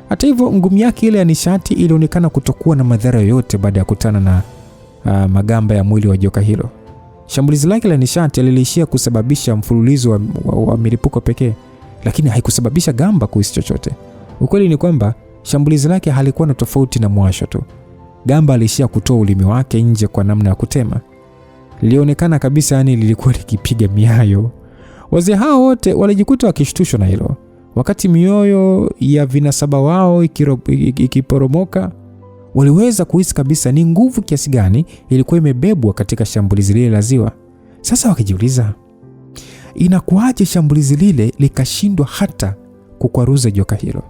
Hata hivyo ngumi yake ile ya nishati ilionekana kutokuwa na madhara yoyote baada ya kutana na magamba ya mwili wa joka hilo. Shambulizi lake la nishati liliishia kusababisha mfululizo wa milipuko pekee, lakini haikusababisha Gamba kuhisi chochote. Ukweli ni kwamba shambulizi lake halikuwa na tofauti na mwasho tu. Gamba aliishia kutoa ulimi wake nje kwa namna ya kutema. lilionekana kabisa, yani lilikuwa likipiga miayo. Wazee hao wote walijikuta wakishtushwa na hilo. Wakati mioyo ya vinasaba wao ikiporomoka, waliweza kuhisi kabisa ni nguvu kiasi gani ilikuwa imebebwa katika shambulizi lile la ziwa. Sasa wakijiuliza, inakuaje shambulizi lile likashindwa hata kukwaruza joka hilo?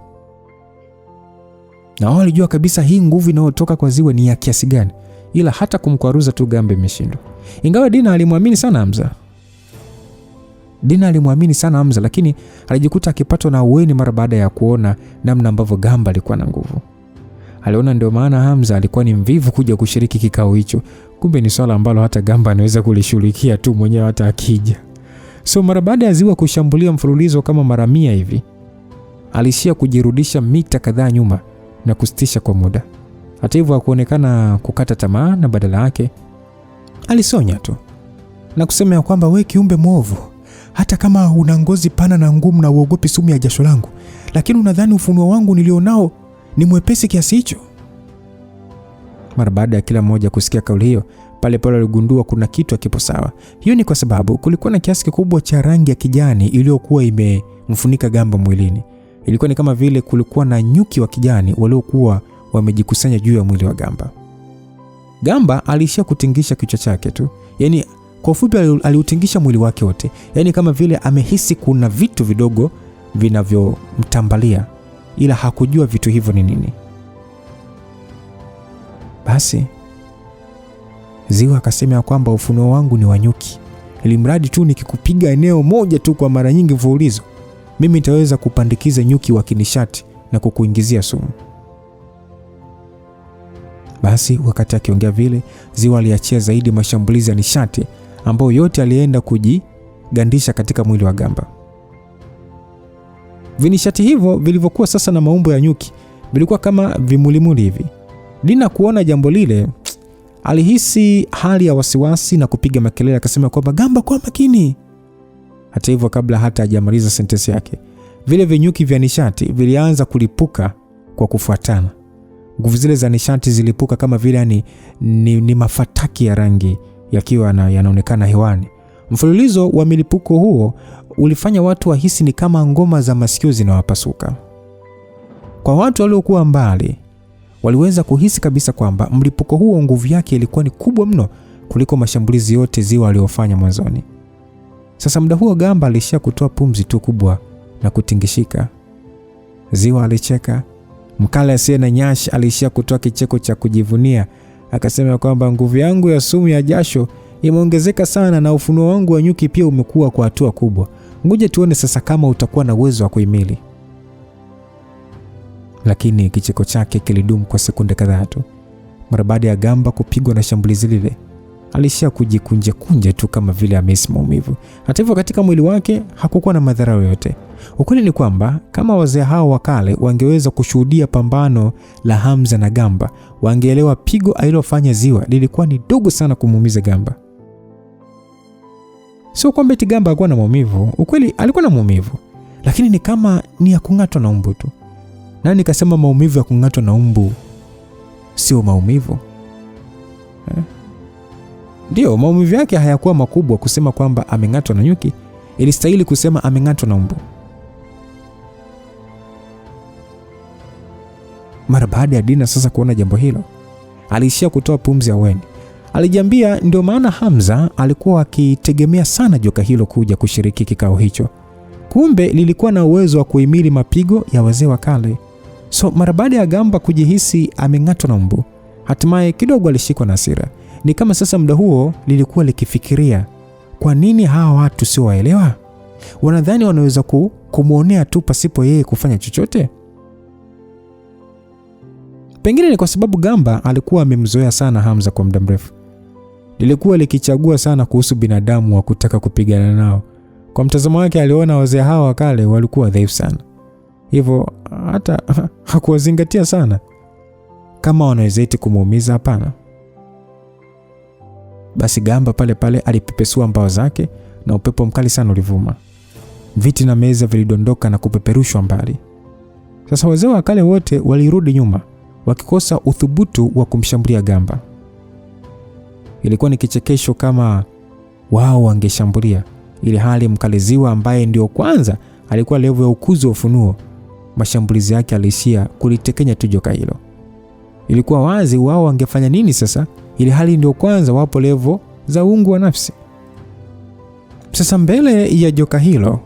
Na wao walijua kabisa hii nguvu inayotoka kwa ziwa ni ya kiasi gani, ila hata kumkwaruza tu gamba imeshindwa. Ingawa Dina alimwamini sana Hamza, lakini alijikuta akipatwa na uweni mara baada ya kuona namna ambavyo gamba alikuwa na nguvu. Aliona ndio maana Hamza alikuwa ni mvivu kuja kushiriki kikao hicho. Kumbe ni swala ambalo hata gamba anaweza kulishughulikia tu mwenyewe hata akija. So mara baada ya ziwa kushambulia mfululizo kama mara 100 hivi, alishia kujirudisha mita kadhaa nyuma na kusitisha kwa muda. Hata hivyo hakuonekana kukata tamaa, na badala yake alisonya tu na kusema ya kwamba we kiumbe mwovu, hata kama una ngozi pana na ngumu na uogopi sumu ya jasho langu, lakini unadhani ufunuo wangu nilionao ni mwepesi kiasi hicho? Mara baada ya kila mmoja kusikia kauli hiyo, pale aligundua kuna kitu hakipo sawa. Hiyo ni kwa sababu kulikuwa na kiasi kikubwa cha rangi ya kijani iliyokuwa imemfunika gamba mwilini. Ilikuwa ni kama vile kulikuwa na nyuki wa kijani waliokuwa wamejikusanya juu ya mwili wa gamba. Gamba alishia kutingisha kichwa chake tu. Yaani kwa ufupi aliutingisha mwili wake wote. Yaani kama vile amehisi kuna vitu vidogo vinavyomtambalia, ila hakujua vitu hivyo ni nini. Basi ziwa akasema kwamba ufunuo wangu ni wa nyuki. Ili mradi tu nikikupiga eneo moja tu kwa mara nyingi mfululizo, mimi nitaweza kupandikiza nyuki wa kinishati na kukuingizia sumu. Basi wakati akiongea vile, ziwa aliachia zaidi mashambulizi ya nishati ambayo yote alienda kujigandisha katika mwili wa gamba. Vinishati hivyo vilivyokuwa sasa na maumbo ya nyuki vilikuwa kama vimulimuli hivi. Dina kuona jambo lile alihisi hali ya wasiwasi na kupiga makelele, akasema kwamba gamba, kwa makini. Hata hivyo kabla hata hajamaliza sentensi yake, vile vinyuki vya nishati vilianza kulipuka kwa kufuatana. Nguvu zile za nishati zilipuka kama vile ni mafataki ya rangi yakiwa yanaonekana hewani. Mfululizo wa milipuko huo ulifanya watu wahisi ni kama ngoma za masikio zinawapasuka. Kwa watu waliokuwa mbali, waliweza kuhisi kabisa kwamba mlipuko huo nguvu yake ilikuwa ni kubwa mno kuliko mashambulizi yote ziwa aliyofanya mwanzoni. Sasa muda huo gamba alishia kutoa pumzi tu kubwa na kutingishika. Ziwa alicheka. Mkale asiye na nyashi alishia kutoa kicheko cha kujivunia, akasema kwamba nguvu yangu ya sumu ya jasho imeongezeka sana na ufunuo wangu wa nyuki pia umekuwa kwa hatua kubwa. Ngoja tuone sasa kama utakuwa na uwezo wa kuhimili. Lakini kicheko chake kilidumu kwa sekunde kadhaa tu. Mara baada ya gamba kupigwa na shambulizi lile, alishia kujikunja tu kama vile amehisi maumivu. Hata hivyo katika mwili wake hakukuwa na madhara yoyote. Ukweli ni kwamba kama wazee hao wa kale wangeweza kushuhudia pambano la Hamza na gamba, wangeelewa pigo alilofanya ziwa lilikuwa ni dogo sana kumuumiza gamba. Sio kwamba eti gamba hakuwa na maumivu, ukweli alikuwa na maumivu, lakini ni kama ni ya kung'atwa na umbu tu. Na nikasema maumivu ya kung'atwa na umbu sio maumivu. Ndio, maumivu yake hayakuwa makubwa kusema kwamba ameng'atwa na nyuki, ilistahili kusema ameng'atwa na umbu. Mara baada ya Dina sasa kuona jambo hilo, alishia kutoa pumzi ya weni. Alijiambia ndio maana Hamza alikuwa akitegemea sana joka hilo kuja kushiriki kikao hicho. Kumbe lilikuwa na uwezo wa kuhimili mapigo ya wazee wa kale. So mara baada ya gamba kujihisi ameng'atwa na umbu, hatimaye kidogo alishikwa na hasira. Ni kama sasa muda huo lilikuwa likifikiria, kwa nini hawa watu sio waelewa? Wanadhani wanaweza kumuonea tu pasipo yeye kufanya chochote? Pengine ni kwa sababu gamba alikuwa amemzoea sana Hamza kwa muda mrefu. Lilikuwa likichagua sana kuhusu binadamu wa kutaka kupigana nao. Kwa mtazamo wake aliona wazee hawa wa kale walikuwa dhaifu sana. Hivyo hata hakuwazingatia sana kama wanaweza eti kumuumiza, hapana. Basi gamba pale pale alipepesua mbao zake na upepo mkali sana ulivuma. Viti na meza vilidondoka na kupeperushwa mbali. Sasa wazee wa kale wote walirudi nyuma, wakikosa uthubutu wa kumshambulia gamba. Ilikuwa ni kichekesho kama wao wangeshambulia, ili hali Mkaliziwa ambaye ndio kwanza alikuwa level ya ukuzi wa ufunuo, mashambulizi yake alishia kulitekenya tu joka hilo. Ilikuwa wazi wao wangefanya nini sasa, ili hali ndio kwanza wapo level za uungu wa nafsi. Sasa mbele ya joka hilo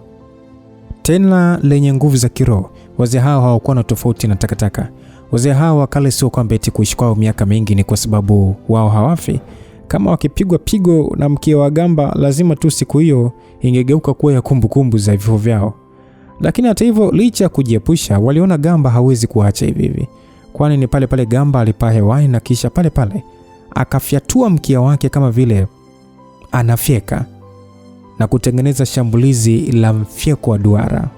tena lenye nguvu za kiroho, wazee hao hawakuwa na tofauti na takataka. Wazee hao wa kale sio kwamba eti kuishi kwao miaka mingi ni kwa sababu wao hawafi. Kama wakipigwa pigo na mkia wa gamba, lazima tu siku hiyo ingegeuka kuwa ya kumbukumbu za vifo vyao. Lakini hata hivyo, licha ya kujiepusha, waliona gamba hawezi kuacha hivi hivi. Kwani ni pale pale gamba alipaa hewani na kisha pale pale akafyatua mkia wake kama vile anafyeka na kutengeneza shambulizi la mfyeko wa duara.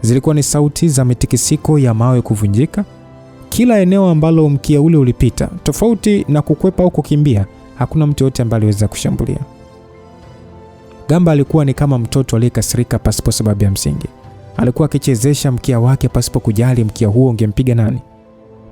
Zilikuwa ni sauti za mitikisiko ya mawe kuvunjika kila eneo ambalo mkia ule ulipita. Tofauti na kukwepa au kukimbia, hakuna mtu yote ambaye aliweza kushambulia. Gamba alikuwa ni kama mtoto aliyekasirika pasipo sababu ya msingi. Alikuwa akichezesha mkia wake pasipo kujali mkia huo ungempiga nani.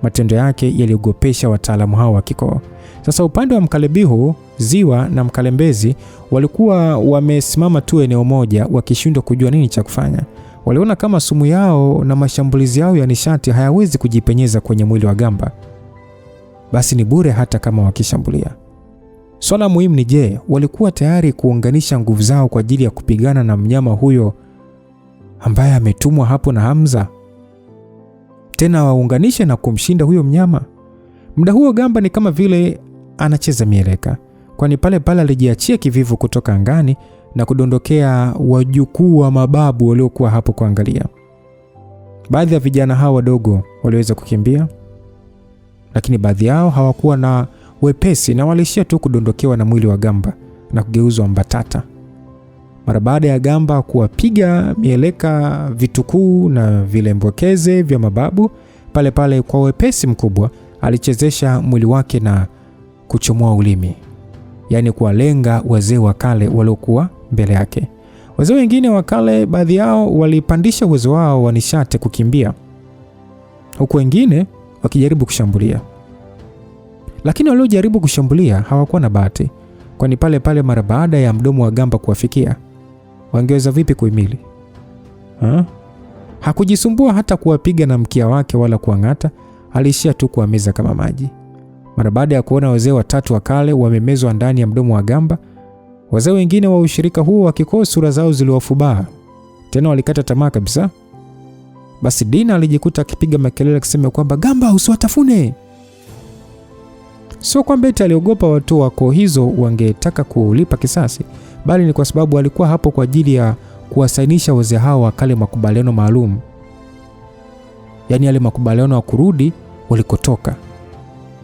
Matendo yake yaliogopesha wataalamu hao wa kikoo. Sasa upande wa Mkalebihu, Ziwa na Mkalembezi walikuwa wamesimama tu eneo moja wakishindwa kujua nini cha kufanya. Waliona kama sumu yao na mashambulizi yao ya nishati hayawezi kujipenyeza kwenye mwili wa gamba, basi ni bure hata kama wakishambulia. Swala muhimu ni je, walikuwa tayari kuunganisha nguvu zao kwa ajili ya kupigana na mnyama huyo ambaye ametumwa hapo na Hamza? Tena waunganishe na kumshinda huyo mnyama? Muda huo gamba ni kama vile anacheza mieleka, kwani pale pale alijiachia kivivu kutoka angani na kudondokea wajukuu wa mababu waliokuwa hapo kuangalia. Baadhi ya vijana hao wadogo waliweza kukimbia, lakini baadhi yao hawakuwa na wepesi na walishia tu kudondokewa na mwili wa gamba na kugeuzwa mbatata. Mara baada ya gamba kuwapiga mieleka vitukuu na vilembwekeze vya mababu, pale pale kwa wepesi mkubwa alichezesha mwili wake na kuchomoa ulimi, yaani kuwalenga wazee wa kale waliokuwa mbele yake. Wazee wengine wa kale, baadhi yao walipandisha uwezo wao wa nishati kukimbia, huku wengine wakijaribu kushambulia. Lakini waliojaribu kushambulia hawakuwa na bahati, kwani pale pale mara baada ya mdomo wa gamba kuwafikia, wangeweza vipi kuhimili? Hakujisumbua hata kuwapiga na mkia wake wala kuangata, alishia tu kuwameza kama maji. Mara baada ya kuona wazee watatu wa kale wamemezwa ndani ya mdomo wa gamba, wazee wengine wa ushirika huo wakikosa sura zao ziliwafubaa, tena walikata tamaa kabisa. Basi Dina alijikuta akipiga makelele akisema kwamba gamba usiwatafune. Sio kwamba eti aliogopa watu wa koo hizo wangetaka kulipa kisasi, bali ni kwa sababu alikuwa hapo kwa ajili ya kuwasainisha wazee hao wa kale makubaliano maalum, yaani yale makubaliano ya kurudi walikotoka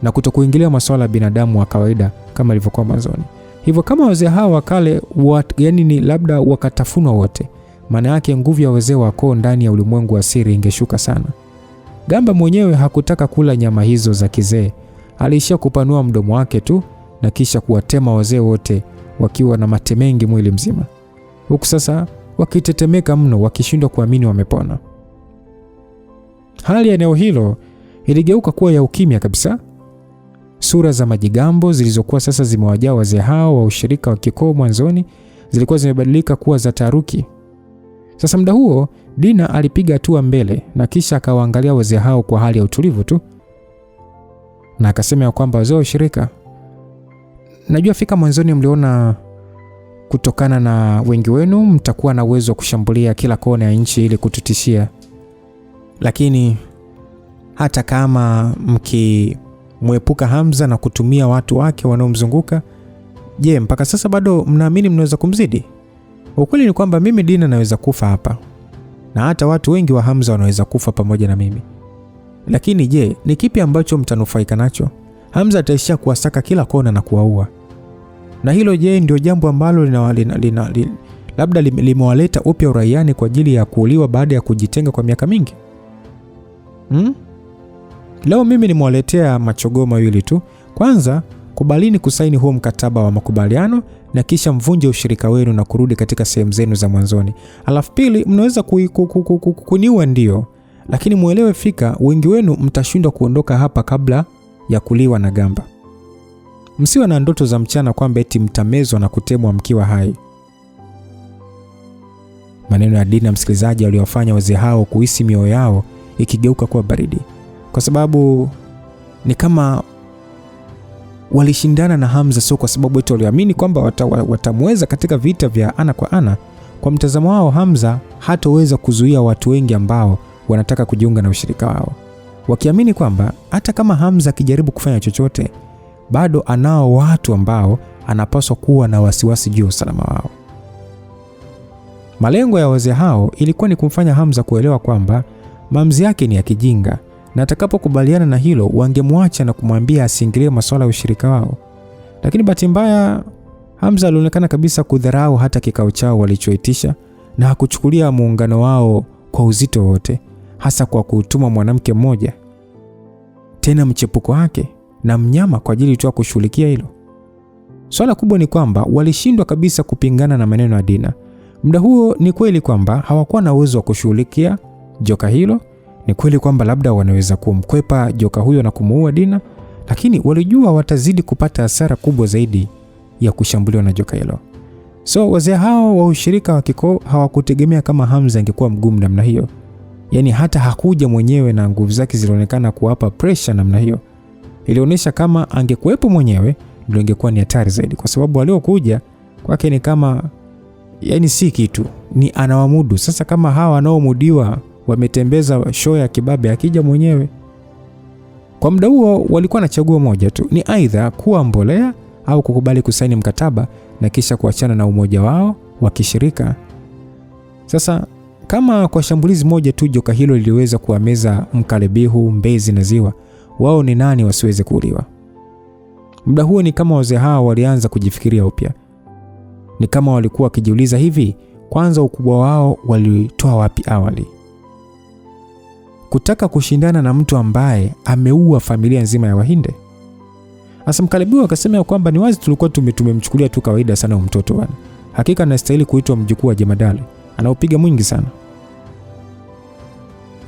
na kutokuingilia masuala ya binadamu wa kawaida kama ilivyokuwa mwanzoni. Hivyo kama wazee hao wa kale yaani ni labda wakatafunwa wote, maana yake nguvu ya wazee wa koo ndani ya ulimwengu wa siri ingeshuka sana. Gamba mwenyewe hakutaka kula nyama hizo za kizee, aliishia kupanua mdomo wake tu na kisha kuwatema wazee wote wakiwa na mate mengi mwili mzima, huku sasa wakitetemeka mno wakishindwa kuamini wamepona. Hali ya eneo hilo iligeuka kuwa ya ukimya kabisa. Sura za majigambo zilizokuwa sasa zimewajaa wazee hao wa ushirika wa kikoo mwanzoni zilikuwa zimebadilika kuwa za taharuki. Sasa muda huo Dina alipiga hatua mbele na kisha akawaangalia wazee hao kwa hali ya utulivu tu, na akasema ya kwamba wazee wa ushirika, najua fika mwanzoni mliona kutokana na wengi wenu mtakuwa na uwezo wa kushambulia kila kona ya nchi ili kututishia, lakini hata kama mkimwepuka Hamza na kutumia watu wake wanaomzunguka, je, mpaka sasa bado mnaamini mnaweza kumzidi? Ukweli ni kwamba mimi Dina naweza kufa hapa, na hata watu wengi wa Hamza wanaweza kufa pamoja na mimi. Lakini je, ni kipi ambacho mtanufaika nacho? Hamza ataishia kuwasaka kila kona na kuwaua. Na hilo je, ndio jambo ambalo labda limewaleta upya uraiani kwa ajili ya kuuliwa baada ya kujitenga kwa miaka mingi? Leo mimi nimewaletea machogoo mawili tu. Kwanza, kubalini kusaini huo mkataba wa makubaliano na kisha mvunje ushirika wenu na kurudi katika sehemu zenu za mwanzoni. Alafu pili, mnaweza kuniua ndio, lakini muelewe fika wengi wenu mtashindwa kuondoka hapa kabla ya kuliwa na gamba. Msiwe na ndoto za mchana kwamba eti mtamezwa na kutemwa mkiwa hai. Maneno ya Dina, msikilizaji, aliyofanya wazee hao kuhisi mioyo yao ikigeuka kuwa baridi, kwa sababu ni kama walishindana na Hamza, sio kwa sababu eti waliamini kwamba watamweza katika vita vya ana kwa ana. Kwa mtazamo wao, Hamza hataweza kuzuia watu wengi ambao wanataka kujiunga na ushirika wao, wakiamini kwamba hata kama Hamza akijaribu kufanya chochote, bado anao watu ambao anapaswa kuwa na wasiwasi juu ya usalama wao. Malengo ya wazee hao ilikuwa ni kumfanya Hamza kuelewa kwamba maamuzi yake ni ya kijinga, na atakapokubaliana na hilo wangemwacha na kumwambia asiingilie masuala ya ushirika wao. Lakini bahati mbaya, Hamza alionekana kabisa kudharau hata kikao chao walichoitisha, na hakuchukulia muungano wao kwa uzito wote, hasa kwa kutuma mwanamke mmoja, tena mchepuko wake na mnyama, kwa ajili tu ya kushughulikia hilo. Swala kubwa ni kwamba walishindwa kabisa kupingana na maneno ya Dina. Muda huo ni kweli kwamba hawakuwa na uwezo wa kushughulikia joka hilo. Ni kweli kwamba labda wanaweza kumkwepa joka huyo na kumuua Dina, lakini walijua watazidi kupata hasara kubwa zaidi ya kushambuliwa na joka hilo. So wazee hao wa ushirika wa kikoo hawakutegemea kama Hamza angekuwa mgumu namna hiyo. Yaani hata hakuja mwenyewe na nguvu zake zilionekana kuwapa pressure namna hiyo. Ilionyesha kama angekuepo mwenyewe ndio ingekuwa ni hatari zaidi, kwa sababu waliokuja kwake ni kama yani si kitu, ni anawamudu. Sasa kama hawa wanaomudiwa wametembeza show ya kibabe, akija mwenyewe. Kwa muda huo walikuwa na chaguo moja tu, ni aidha kuwa mbolea au kukubali kusaini mkataba na kisha kuachana na umoja wao wa kishirika. Sasa kama kwa shambulizi moja tu joka hilo liliweza kuameza Mkalebihu, Mbezi na Ziwa, wao ni nani wasiweze kuuliwa? Muda huo ni kama wazee hao walianza kujifikiria upya. Ni kama walikuwa wakijiuliza, hivi kwanza ukubwa wao walitoa wapi awali? Kutaka kushindana na mtu ambaye ameua familia nzima ya Wahinde. Asa Mkalebihu akasema kwamba ni wazi tulikuwa tumemchukulia tu kawaida sana mtoto bwana. Hakika anastahili kuitwa mjukuu wa jemadari, anaopiga mwingi sana,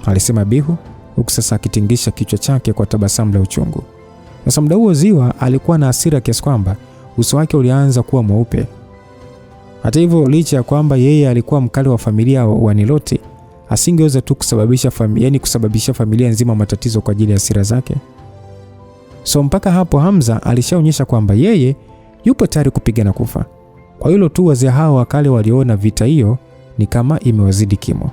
alisema Bihu, huku sasa akitingisha kichwa chake kwa tabasamu la uchungu. Sasa muda huo Ziwa alikuwa na hasira kiasi kwamba uso wake ulianza kuwa mweupe. Hata hivyo, licha ya kwamba yeye alikuwa mkali wa familia wa Nilote, asingeweza tu kusababisha familia nzima matatizo kwa ajili ya hasira zake. So mpaka hapo Hamza alishaonyesha kwamba yeye yupo tayari kupigana kufa. Kwa hilo tu wazee hao wakale waliona vita hiyo ni kama imewazidi kimo.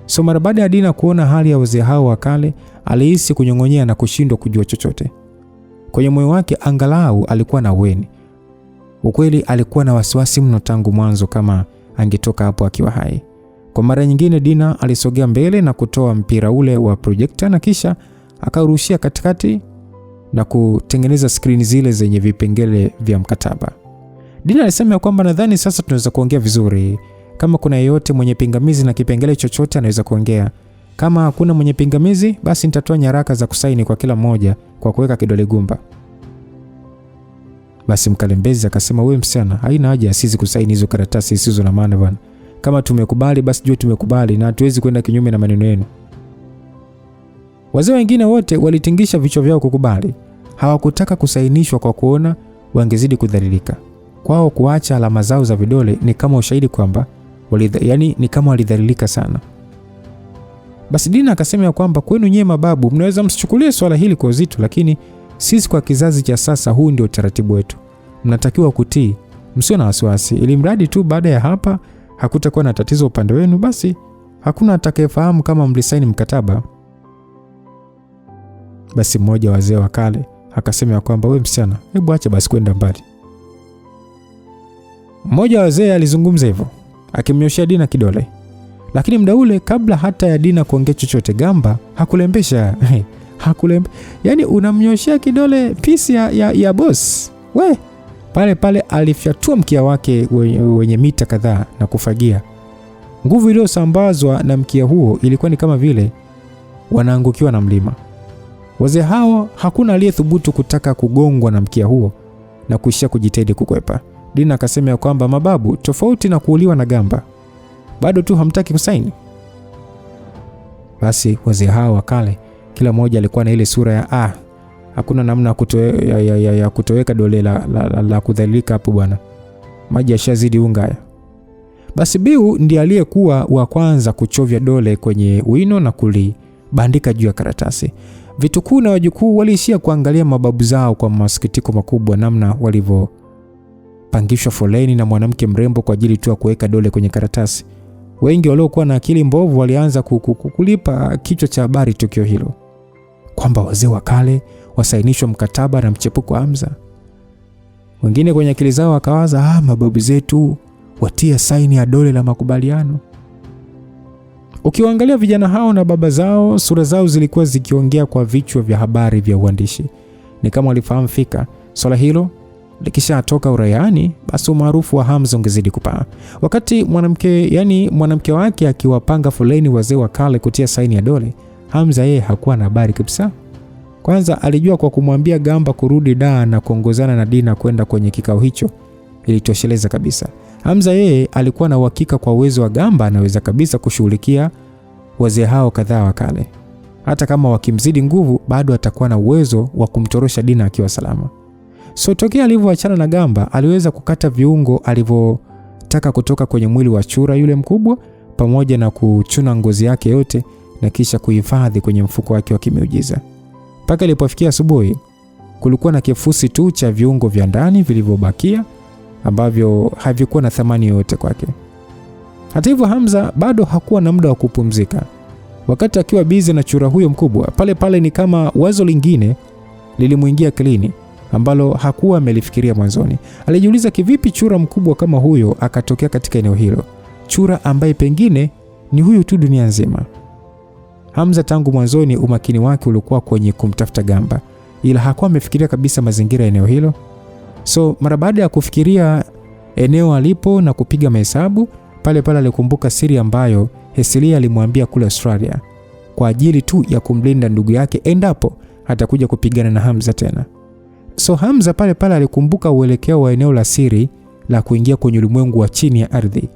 So mara baada ya Dina kuona hali ya wazee hao wakale, alihisi kunyong'onyea na kushindwa kujua chochote. Kwenye moyo wake angalau alikuwa na weni. Ukweli alikuwa na wasiwasi mno tangu mwanzo kama angetoka hapo akiwa hai. Kwa mara nyingine Dina alisogea mbele na kutoa mpira ule wa projector na kisha akarushia katikati na kutengeneza screen zile zenye vipengele vya mkataba. Dina alisema kwamba nadhani sasa tunaweza kuongea vizuri. Kama kuna yeyote mwenye pingamizi na kipengele chochote anaweza kuongea. Kama hakuna mwenye pingamizi, basi nitatoa nyaraka za kusaini kwa kila mmoja kwa kuweka kidole gumba. Basi Mkalembezi akasema, wewe msichana, haina haja sisi kusaini hizo karatasi zisizo na maana bwana. Kama tumekubali basi jua tumekubali na hatuwezi kwenda kinyume na maneno yenu. Wazee wengine wote walitingisha vichwa vyao kukubali. Hawakutaka kusainishwa kwa kuona wangezidi kudhalilika. Kwao kuacha alama zao za vidole ni kama ushahidi kwamba ni kama walidhalilika sana. Basi Dina akasema kwamba kwenu nyewe mababu mnaweza msichukulie swala hili kwa uzito, lakini sisi kwa kizazi cha sasa huu ndio utaratibu wetu. Mnatakiwa kutii, msio na wasiwasi. Ili mradi tu baada ya hapa hakutakuwa na tatizo upande wenu, basi hakuna atakayefahamu kama mlisaini mkataba. Basi mmoja wazee wa kale akasema kwamba wewe msichana, hebu acha basi kwenda mbali. Mmoja wazee alizungumza hivyo akimnyoshia Dina kidole. Lakini muda ule kabla hata ya Dina kuongea chochote, Gamba hakulembesha. Yaani unamnyoshia kidole pisi ya boss. We, pale alifyatua mkia wake wenye mita kadhaa na kufagia. Nguvu iliyosambazwa na mkia huo ilikuwa ni kama vile wanaangukiwa na mlima. Wazee hao hakuna aliyethubutu kutaka kugongwa na mkia huo na kuishia kujitahidi kukwepa. Dina akasema kwamba mababu, tofauti na kuuliwa na Gamba, bado tu hamtaki kusaini. Basi wazee hao wakale kila mmoja alikuwa na ile sura ya Hakuna namna ya kutoweka dole la kudhalilika hapo bwana. Maji yashazidi unga. Basi Biu ndiye aliyekuwa wa kwanza kuchovya dole kwenye wino na kulibandika juu ya karatasi. Vitukuu na wajukuu waliishia kuangalia mababu zao kwa masikitiko makubwa namna walivyopangishwa foleni na mwanamke mrembo kwa ajili tu ya kuweka dole kwenye karatasi. Wengi waliokuwa na akili mbovu walianza kulipa kichwa cha habari tukio hilo, kwamba wazee wa kale wasainishwa mkataba na mchepuko Hamza. Wengine kwenye akili zao wakawaza, mababu zetu watia saini ya dole la makubaliano. Ukiwaangalia vijana hao na baba zao, sura zao zilikuwa zikiongea kwa vichwa vya habari vya uandishi. Ni kama walifahamu fika swala hilo likishatoka uraiani, basi umaarufu wa Hamza ungezidi kupaa. Wakati mwanamke wake akiwapanga foleni wazee wa kale kutia saini ya dole, Hamza yeye hakuwa na habari kabisa. Kwanza alijua kwa kumwambia Gamba kurudi Dar na kuongozana na Dina kwenda kwenye kikao hicho ilitosheleza kabisa. Hamza yeye alikuwa na uhakika kwa uwezo wa Gamba anaweza kabisa kushughulikia wazee hao kadhaa wa kale. Hata kama wakimzidi nguvu, bado atakuwa na uwezo wa kumtorosha Dina akiwa salama. So tokea alivyoachana na Gamba, aliweza kukata viungo alivyotaka kutoka kwenye mwili wa chura yule mkubwa, pamoja na kuchuna ngozi yake yote na kisha kuhifadhi kwenye mfuko wake wa kimiujiza. Mpaka ilipofikia asubuhi, kulikuwa na kifusi tu cha viungo vya ndani vilivyobakia ambavyo havikuwa na thamani yoyote kwake. Hata hivyo, Hamza bado hakuwa na muda wa kupumzika. Wakati akiwa busy na chura huyo mkubwa, pale ni kama wazo lingine lilimuingia akilini ambalo hakuwa amelifikiria mwanzoni. Alijiuliza kivipi chura mkubwa kama huyo akatokea katika eneo hilo, chura ambaye pengine ni huyu tu dunia nzima. Hamza tangu mwanzoni umakini wake ulikuwa kwenye kumtafuta Gamba, ila hakuwa amefikiria kabisa mazingira ya eneo hilo. So mara baada ya kufikiria eneo alipo na kupiga mahesabu, pale alikumbuka siri ambayo Hesilia alimwambia kule Australia kwa ajili tu ya kumlinda ndugu yake endapo atakuja kupigana na Hamza tena. So Hamza pale alikumbuka uelekeo wa eneo la siri la kuingia kwenye ulimwengu wa chini ya ardhi.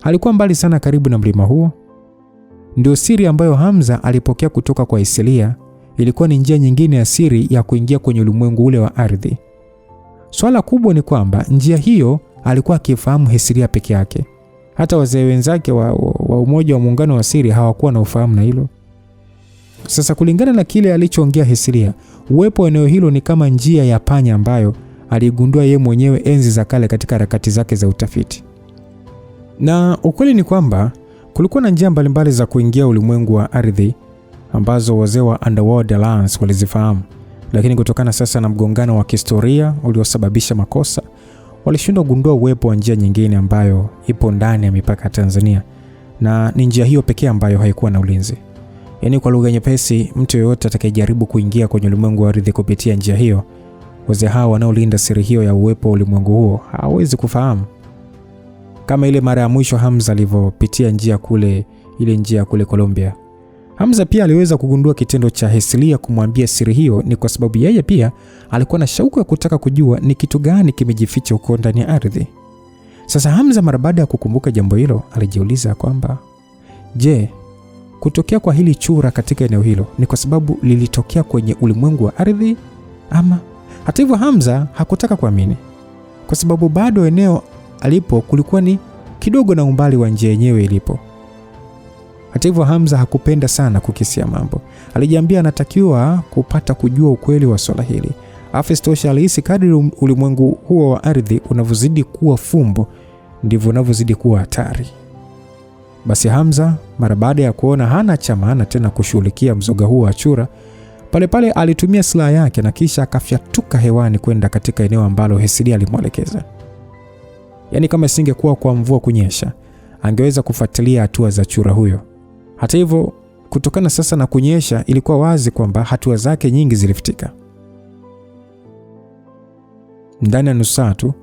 Halikuwa mbali sana karibu na mlima huo. Ndio siri ambayo Hamza alipokea kutoka kwa Hesilia. Ilikuwa ni njia nyingine ya siri ya kuingia kwenye ulimwengu ule wa ardhi. Swala kubwa ni kwamba njia hiyo alikuwa akifahamu Hesilia peke yake. Hata wazee wenzake wa umoja wa muungano wa siri hawakuwa na ufahamu na hilo. Sasa kulingana na kile alichoongea Hesilia, uwepo wa eneo hilo ni kama njia ya panya ambayo aligundua yeye mwenyewe enzi za kale katika harakati zake za utafiti. Na ukweli ni kwamba kulikuwa na njia mbalimbali za kuingia ulimwengu wa ardhi ambazo wazee wa Underworld Alliance walizifahamu, lakini kutokana sasa na mgongano wa kihistoria uliosababisha makosa, walishindwa kugundua uwepo wa njia nyingine ambayo ipo ndani ya mipaka ya Tanzania, na ni njia hiyo pekee ambayo haikuwa na ulinzi. Yaani kwa lugha nyepesi, mtu yeyote atakayejaribu kuingia kwenye ulimwengu wa ardhi kupitia njia hiyo, wazee hao wanaolinda siri hiyo ya uwepo wa ulimwengu huo hawezi kufahamu. Kama ile mara ya mwisho Hamza alivyopitia ile njia kule Colombia. Hamza pia aliweza kugundua kitendo cha Hesilia kumwambia siri hiyo ni kwa sababu yeye pia alikuwa na shauku ya kutaka kujua ni kitu gani kimejificha huko ndani ya ardhi. Sasa Hamza mara baada ya kukumbuka jambo hilo, alijiuliza kwamba je, kutokea kwa hili chura katika eneo hilo ni kwa sababu lilitokea kwenye ulimwengu wa ardhi ama? Hata hivyo Hamza hakutaka kuamini, kwa sababu bado eneo alipo kulikuwa ni kidogo na umbali wa njia yenyewe ilipo. Hata hivyo Hamza hakupenda sana kukisia mambo. Alijiambia anatakiwa kupata kujua ukweli wa swala hili. Afistosha alihisi kadri ulimwengu huo wa ardhi unavyozidi kuwa fumbo, ndivyo unavyozidi kuwa hatari. Basi Hamza mara baada ya kuona hana cha maana tena kushughulikia mzoga huo wa chura, pale alitumia silaha yake na kisha akafyatuka hewani kwenda katika eneo ambalo Hesilia alimwelekeza. Yaani kama isingekuwa kwa mvua kunyesha, angeweza kufuatilia hatua za chura huyo. Hata hivyo, kutokana sasa na kunyesha, ilikuwa wazi kwamba hatua zake nyingi zilifutika. Ndani ya nusu saa tu,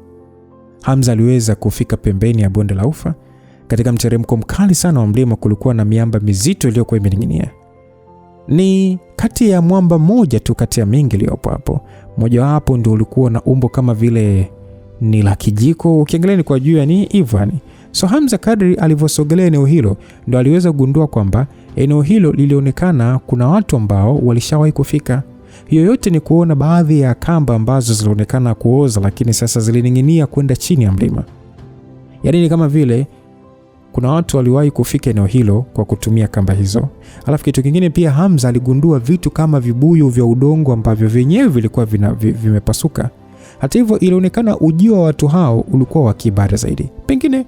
Hamza aliweza kufika pembeni ya bonde la Ufa. Katika mteremko mkali sana wa mlima kulikuwa na miamba mizito iliyokuwa imening'inia. Ni kati ya mwamba moja tu kati ya mingi iliyopo hapo. Mmoja wapo ndio ulikuwa na umbo kama vile ni la kijiko, ukiangalia ni kwa juu ya ni Ivani. So Hamza kadri alivyosogelea eneo hilo ndo aliweza kugundua kwamba eneo hilo lilionekana kuna watu ambao walishawahi kufika. Hiyo yote ni kuona baadhi ya kamba ambazo zilionekana kuoza, lakini sasa zilining'inia kwenda chini ya mlima. Yaani ni kama vile kuna watu waliwahi kufika eneo hilo kwa kutumia kamba hizo. Alafu kitu kingine pia, Hamza aligundua vitu kama vibuyu vya udongo ambavyo vyenyewe vilikuwa vimepasuka. Hata hivyo, ilionekana ujio wa watu hao ulikuwa wa kiibada zaidi, pengine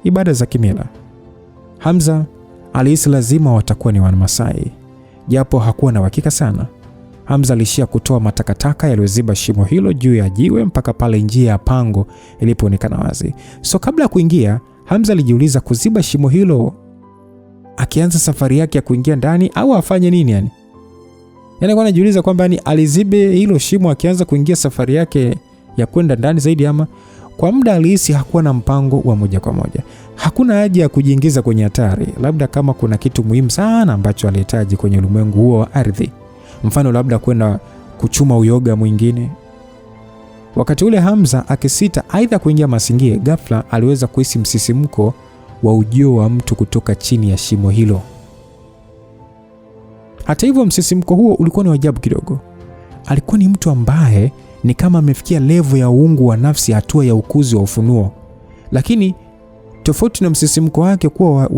ibada za kimila. Hamza alihisi lazima watakuwa ni Wamasai, japo hakuwa na uhakika sana. Hamza alishia kutoa matakataka yaliyoziba shimo hilo juu ya jiwe mpaka pale njia ya pango ilipoonekana wazi. So kabla ya kuingia, Hamza alijiuliza kuziba shimo hilo akianza safari yake ya kuingia ndani au afanye nini yani? Yaani kwa anajiuliza kwamba ni alizibe hilo shimo akianza kuingia safari yake ya kwenda ndani zaidi, ama kwa muda alihisi hakuwa na mpango wa moja kwa moja. Hakuna haja ya kujiingiza kwenye hatari, labda kama kuna kitu muhimu sana ambacho alihitaji kwenye ulimwengu huo wa ardhi. Mfano labda kwenda kuchuma uyoga mwingine. Wakati ule Hamza akisita aidha kuingia masingie, ghafla aliweza kuhisi msisimko wa ujio wa mtu kutoka chini ya shimo hilo. Hata hivyo, msisimko huo ulikuwa ni ajabu kidogo. Alikuwa ni mtu ambaye ni kama amefikia level ya uungu wa nafsi, hatua ya ukuzi wa ufunuo. Lakini tofauti na msisimko wake kuwa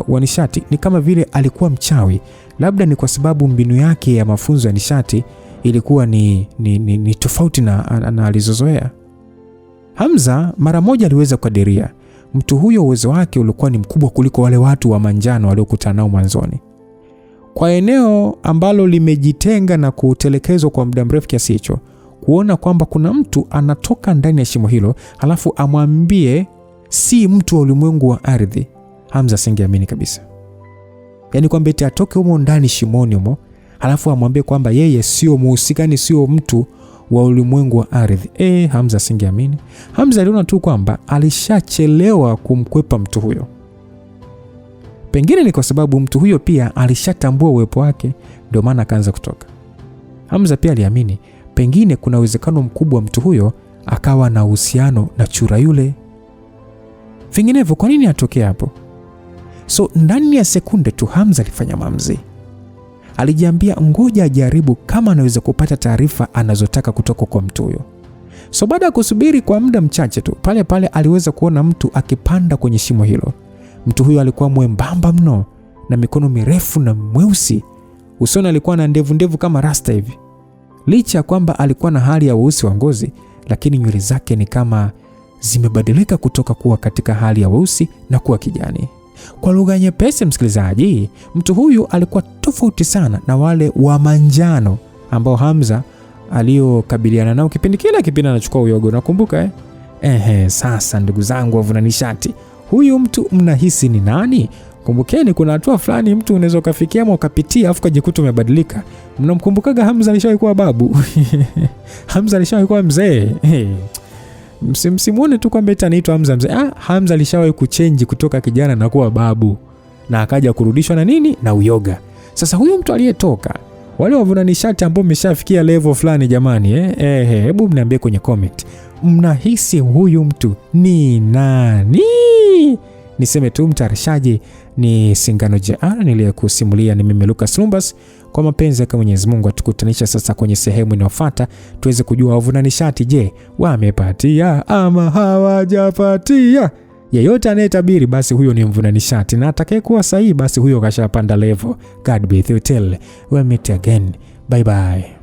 wa nishati, ni kama vile alikuwa mchawi. Labda ni kwa sababu mbinu yake ya mafunzo ya nishati ilikuwa ni tofauti na alizozoea. Hamza mara moja aliweza kukadiria mtu huyo uwezo wake ulikuwa ni mkubwa kuliko wale watu wa manjano waliokutana nao mwanzoni. Kwa eneo ambalo limejitenga na kutelekezwa kwa muda mrefu kiasi hicho, kuona kwamba kuna mtu anatoka ndani ya shimo hilo halafu amwambie si mtu wa ulimwengu wa ardhi, Hamza asingeamini kabisa. Yaani kwamba eti atoke humo ndani shimoni humo halafu amwambie kwamba yeye sio muhusika, ni sio mtu wa ulimwengu wa ardhi. Hamza asingeamini. Hamza aliona tu kwamba alishachelewa kumkwepa mtu huyo. Pengine ni kwa sababu mtu huyo pia alishatambua uwepo wake, ndio maana akaanza kutoka. Hamza pia aliamini pengine kuna uwezekano mkubwa mtu huyo akawa na uhusiano na chura yule. Vinginevyo kwa nini atoke hapo? So ndani ya sekunde tu Hamza alifanya maamuzi. Alijiambia ngoja ajaribu kama anaweza kupata taarifa anazotaka kutoka kwa mtu huyo. So baada ya kusubiri kwa muda mchache tu, pale pale aliweza kuona mtu akipanda kwenye shimo hilo. Mtu huyo alikuwa mwembamba mno na mikono mirefu na mweusi. Usoni alikuwa na ndevu kama rasta hivi. Licha kwamba alikuwa na hali ya weusi wa ngozi, lakini nywele zake ni kama zimebadilika kutoka kuwa katika hali ya weusi na kuwa kijani. Kwa lugha nyepesi, msikilizaji, mtu huyu alikuwa tofauti sana na wale wa manjano ambao Hamza aliokabiliana nao kipindi anachukua uyoga, nakumbuka Sasa ndugu zangu wavuna nishati, huyu mtu mnahisi ni nani? Kumbukeni kuna hatua fulani mtu unaweza kufikia ama ukapitia afu kujikuta umebadilika. Mnamkumbukaga Hamza alishawahi kuwa babu? Hamza alishawahi kuwa mzee. Msimuone tu kwamba anaitwa Hamza mzee. Hamza alishawahi kuchange kutoka kijana na kuwa babu, na akaja kurudishwa na nini? Na uyoga. Sasa huyu mtu aliyetoka, wale wavuna nishati ambao mmeshafikia level fulani jamani, hebu mniambie kwenye comment, mnahisi huyu mtu ni nani? Niseme tu mtayarishaji ni Singano JR, niliyekusimulia ni mimi Lucas Lumbas. Kwa mapenzi ya Mwenyezi Mungu atukutanisha sasa kwenye sehemu inayofuata tuweze kujua wavuna nishati, je, wamepatia ama hawajapatia? Yeyote anayetabiri basi huyo ni mvuna nishati, na atakayekuwa sahihi basi huyo kashapanda level. God be with you till we meet again. Bye bye.